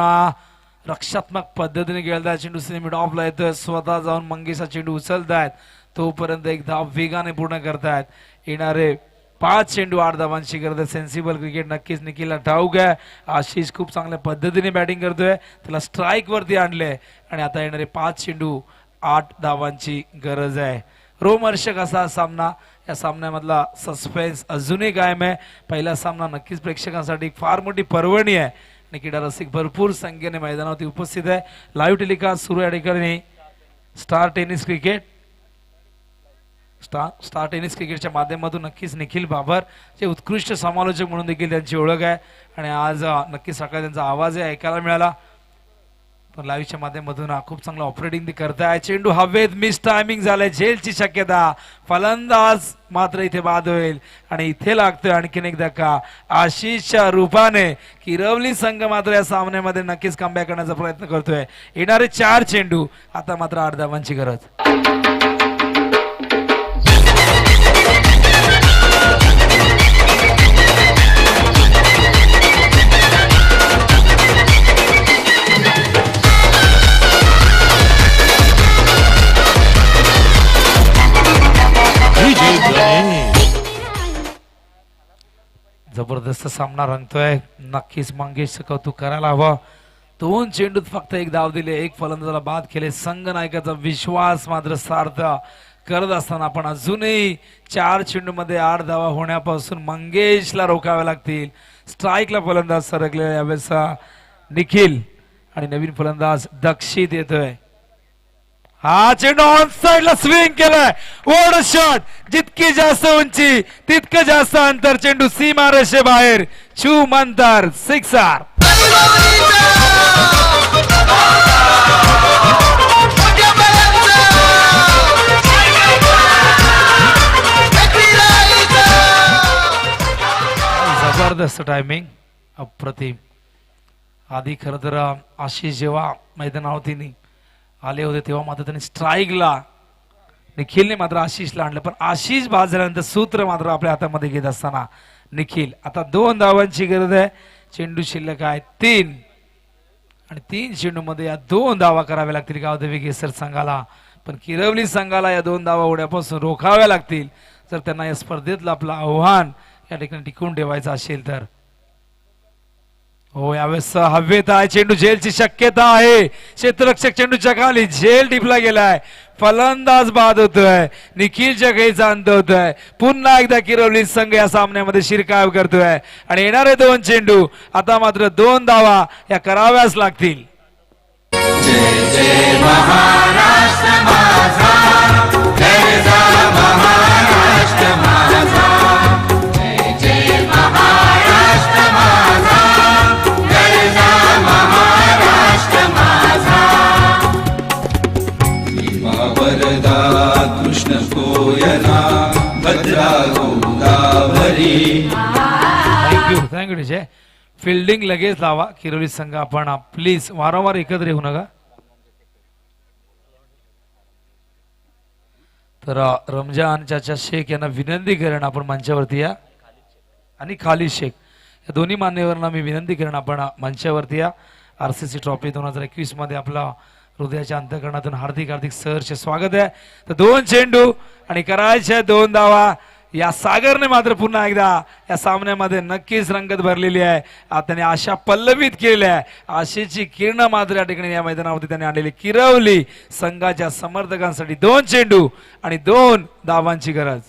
रक्षात्मक पद्धतीने खेळताय. चेंडू मिड ऑफला येतोय, स्वतः जाऊन मंगेशचा चेंडू उचलतायत, तोपर्यंत 1 धाव वेगाने पूर्ण करतायत. येणारे 5 चेंडू 8 धावांची गरज आहे. सेन्सिबल क्रिकेट नक्कीच निखिलला ठाऊक आहे. आशिष खूप चांगल्या पद्धतीने बॅटिंग करतोय, त्याला स्ट्राईक वरती आणले आणि आता येणारे 5 चेंडू 8 धावांची गरज आहे. रोमहर्षक असा सामना. या सामन्यामधला सस्पेन्स अजूनही कायम आहे. पहिला सामना नक्कीच प्रेक्षकांसाठी फार मोठी पर्वणी आहे आणि क्रीडा रसिक भरपूर संख्येने मैदानावरती उपस्थित आहे. लाईव्ह टेलिकास्ट सुरू या ठिकाणी स्टार टेनिस क्रिकेटच्या माध्यमातून नक्कीच निखिल बाबर जे उत्कृष्ट समालोचक म्हणून देखील त्यांची ओळख आहे आणि आज नक्कीच सकाळी त्यांचा आवाज ऐकायला मिळाला. पण लाईव्हच्या माध्यमातून खूप चांगलं ऑपरेटिंग करताय. चेंडू हवेत मिस टायमिंग झालंय, झेलची शक्यता. फलंदाज मात्र इथे बाद होईल आणि इथे लागतोय आणखीन एक धक्का. आशिषच्या रूपाने किरवली संघ मात्र या सामन्यामध्ये नक्कीच कमबॅक करण्याचा प्रयत्न करतोय. येणारे 4 चेंडू आता मात्र 8 धावांची गरज. जबरदस्त सामना रंगतोय. नक्कीच मंगेशचं कौतुक करायला हवं. 2 चेंडूत फक्त 1 धाव दिले, 1 फलंदाजाला बाद केले. संघ नायकाचा विश्वास मात्र सार्थ करत असताना आपण अजूनही 4 चेंडूमध्ये 8 धावा होण्यापासून मंगेशला रोखाव्या लागतील. स्ट्राईकला फलंदाज सरकलेला यावेळेस निखिल आणि नवीन फलंदाज दक्षित येतोय. हा चेंडू ऑन साइडला स्विंग केलाय. ओढ शॉट. जितकी जास्त उंची तितकं जास्त अंतर. चेंडू सीमा रेषे बाहेर. छूम अंतर. 6 जबरदस्त टायमिंग, अप्रतिम. आधी खरं तर आशिष जेव्हा मैदानावरती आले होते तेव्हा मात्र त्यांनी स्ट्राईकला निखिलने मात्र आशिषला आणलं, पण आशिष बाद झाल्यानंतर सूत्र मात्र आपल्या हातामध्ये घेत असताना निखिल. आता 2 धावांची गरज आहे. चेंडू शिल्लक आहे 3 आणि 3 चेंडूमध्ये या 2 धावा कराव्या लागतील गावदेवी गेसर संघाला. पण किरवली संघाला या 2 धावा होण्यापासून रोखाव्या लागतील जर त्यांना या स्पर्धेतलं आपलं आव्हान या ठिकाणी टिकवून ठेवायचं असेल तर. हो, यावेळेस हवेत आहे चेंडू, झेलची शक्यता आहे. क्षेत्ररक्षक चेंडूच्या खाली, झेल टिपला गेलाय, फलंदाज बाद होतोय, निखिलच्या खेळीचा अंत होतोय. पुन्हा एकदा किरवली संघ या सामन्यामध्ये शिरकाव करतोय आणि येणारे 2 चेंडू आता मात्र 2 धावा या कराव्याच लागतील. वरदा कृष्ण कोयना भद्रा गोदावरी. थँक्यू विजय. फिल्डिंग लगेच लावा किरवली संघ. आपण प्लीज वारंवार एकत्र येऊ नका. तर रमजान चाचा शेख यांना विनंती करेन आपण मंचावरती या, आणि खालिद शेख या दोन्ही मान्यवरांना मी विनंती करेन आपण मंचावरती या. RCC ट्रॉफी 2021 मध्ये आपला हृदयाच्या अंतःकरणातून हार्दिक हार्दिक सहर्ष स्वागत आहे. तर 2 चेंडू आणि करायच्या 2 धावा. या सागरने मात्र पुन्हा एकदा या सामन्यामध्ये नक्कीच रंगत भरलेली आहे. त्याने आशा पल्लवित केलेल्या आहे. आशेची किरण मात्र या ठिकाणी या मैदानावरती त्याने आणलेली. किरवली संघाच्या समर्थकांसाठी 2 चेंडू आणि 2 धावांची गरज.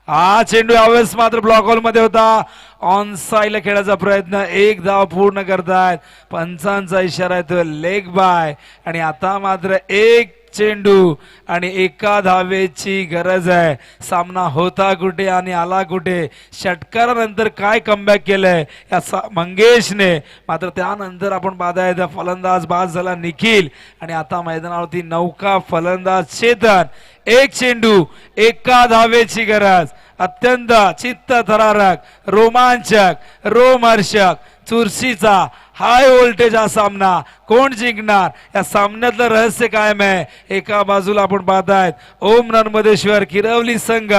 हा चेंडू यावेळेस मात्र ब्लॉक हॉल मध्ये होता. ऑन साईडला खेळायचा प्रयत्न, 1 धाव पूर्ण करतायत. पंचांचा इशारा येतोय लेग बाय. आणि आता मात्र 1 चेंडू आणि 1 धावेची गरज आहे. सामना होता कुठे आणि आला कुठे. षटकारानंतर काय कमबॅक केलंय या मंगेशने. मात्र त्यानंतर आपण पाहताय फलंदाज बाद झाला निखिल आणि आता मैदानावरती नौका फलंदाज चेतन. 1 चेंडू 1 धावेची गरज. अत्यंत चित्त थरारक, रोमांचक, रोमहर्षक, चुरशीचा हाय व्होल्टेज हा सामना. कोण जिंकणार या सामन्यातलं रहस्य कायम आहे. एका बाजूला आपण पाहतायत ओम नर्मदेश्वर किरवली संघ,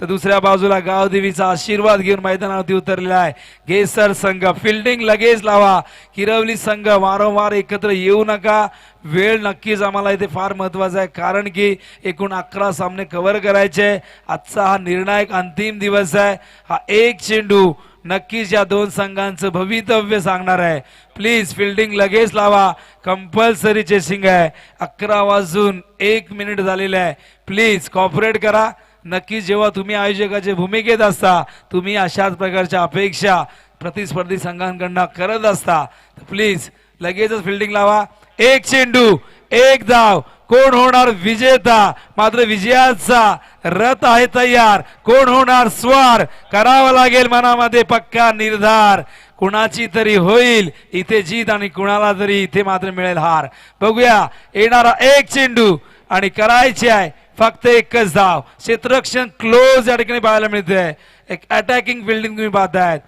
तर दुसऱ्या बाजूला गावदेवीचा आशीर्वाद घेऊन मैदानावरती उतरलेला आहे गेसर संघ. फिल्डिंग लगेच लावा किरवली संघ. वारंवार एकत्र येऊ नका. वेळ नक्कीच आम्हाला इथे फार महत्वाचा आहे, कारण की एकूण 11 सामने कव्हर करायचे. आजचा हा निर्णायक अंतिम दिवस आहे. हा 1 चेंडू नक्कीच या 2 संघांचं भवितव्य सांगणार आहे. प्लीज फिल्डिंग लगेच लावा. कंपल्सरी चेसिंग आहे. 11 वाजून 1 मिनिट झालेलं आहे. प्लीज कॉपरेट करा. नक्कीच जेव्हा तुम्ही आयोजकाच्या भूमिकेत असता तुम्ही अशाच प्रकारच्या अपेक्षा प्रतिस्पर्धी संघांकडून करत असता. प्लीज लगेचच फिल्डिंग लावा. 1 चेंडू 1 धाव. कोण होणार विजेता. मात्र विजयाचा रथ आहे तयार. कोण होणार स्वार. करावा लागेल मनामध्ये पक्का निर्धार. कुणाची तरी होईल इथे जीत आणि कुणाला तरी इथे मात्र मिळेल हार. बघूया येणारा 1 चेंडू आणि करायचे आहे फक्त 1च धाव. क्षेत्ररक्षण क्लोज या ठिकाणी पाहायला मिळते. एक अटॅकिंग फिल्डिंग तुम्ही पाहतायत.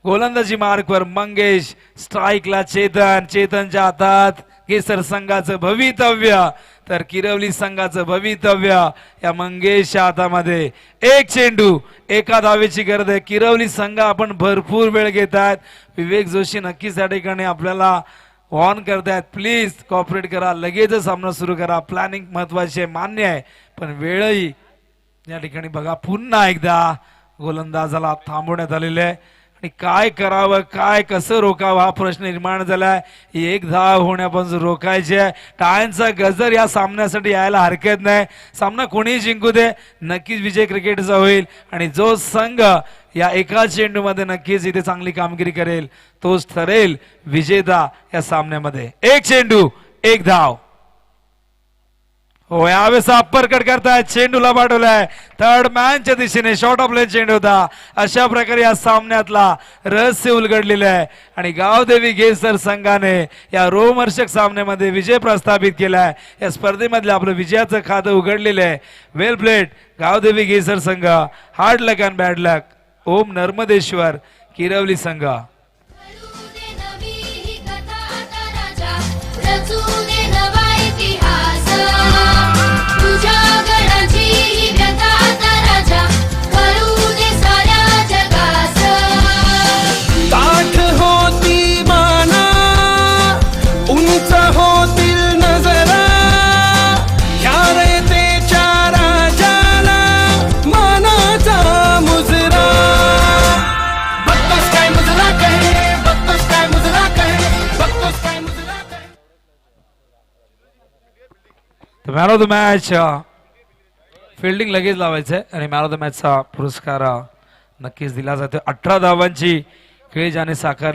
गोलंदाजी मार्कवर मंगेश, स्ट्राईकला चेतन. चेतनच्या हातात केसर संघाचं भवितव्य, तर किरवली संघाचं भवितव्य या मंगेशच्या हातामध्ये. 1 चेंडू 1 धावेची गरज आहे. किरवली संघ आपण भरपूर वेळ घेत आहेत. विवेक जोशी नक्कीच या ठिकाणी आपल्याला वॉर्न करतायत. प्लीज कॉपरेट करा. लगेचच सामना सुरू करा. प्लॅनिंग महत्वाची आहे, मान्य आहे, पण वेळही या ठिकाणी बघा. पुन्हा एकदा गोलंदाजाला थांबवण्यात आलेले आहे आणि काय करावं, काय कसं रोकावं हा प्रश्न निर्माण झालाय. 1 धाव होण्यापासून रोखायचे. टाळ्यांचा गजर या सामन्यासाठी यायला हरकत नाही. सामना कोणीही जिंकू दे, नक्कीच विजय क्रिकेटचा होईल आणि जो संघ या 1 चेंडूमध्ये नक्कीच इथे चांगली कामगिरी करेल तोच ठरेल विजेता या सामन्यामध्ये. 1 चेंडू 1 धाव. हो, यावेळेस अप्पर कट करतायत. चेंडूला पाठवलाय थर्ड मॅनच्या दिशेने. शॉर्ट ऑफ लेन चेंडू होता. अशा प्रकारे या सामन्यातला रहस्य उलगडलेलं आहे आणि गावदेवी गेसर संघाने या रोमहर्षक सामन्यामध्ये विजय प्रस्थापित केलाय. या स्पर्धेमधलं आपलं विजयाचं खातं उघडलेलं आहे. वेल प्लेड गावदेवी गेसर संघ. Hard luck and bad luck. Om Narmadeshwar Kirwali संघ. तुझ्या गणाची man of the match fielding लगेच लावायचं आहे आणि मॅन ऑफ द मॅचचा पुरस्कार नक्कीच दिला जातो. 18 धावांची खेळ ज्याने साकार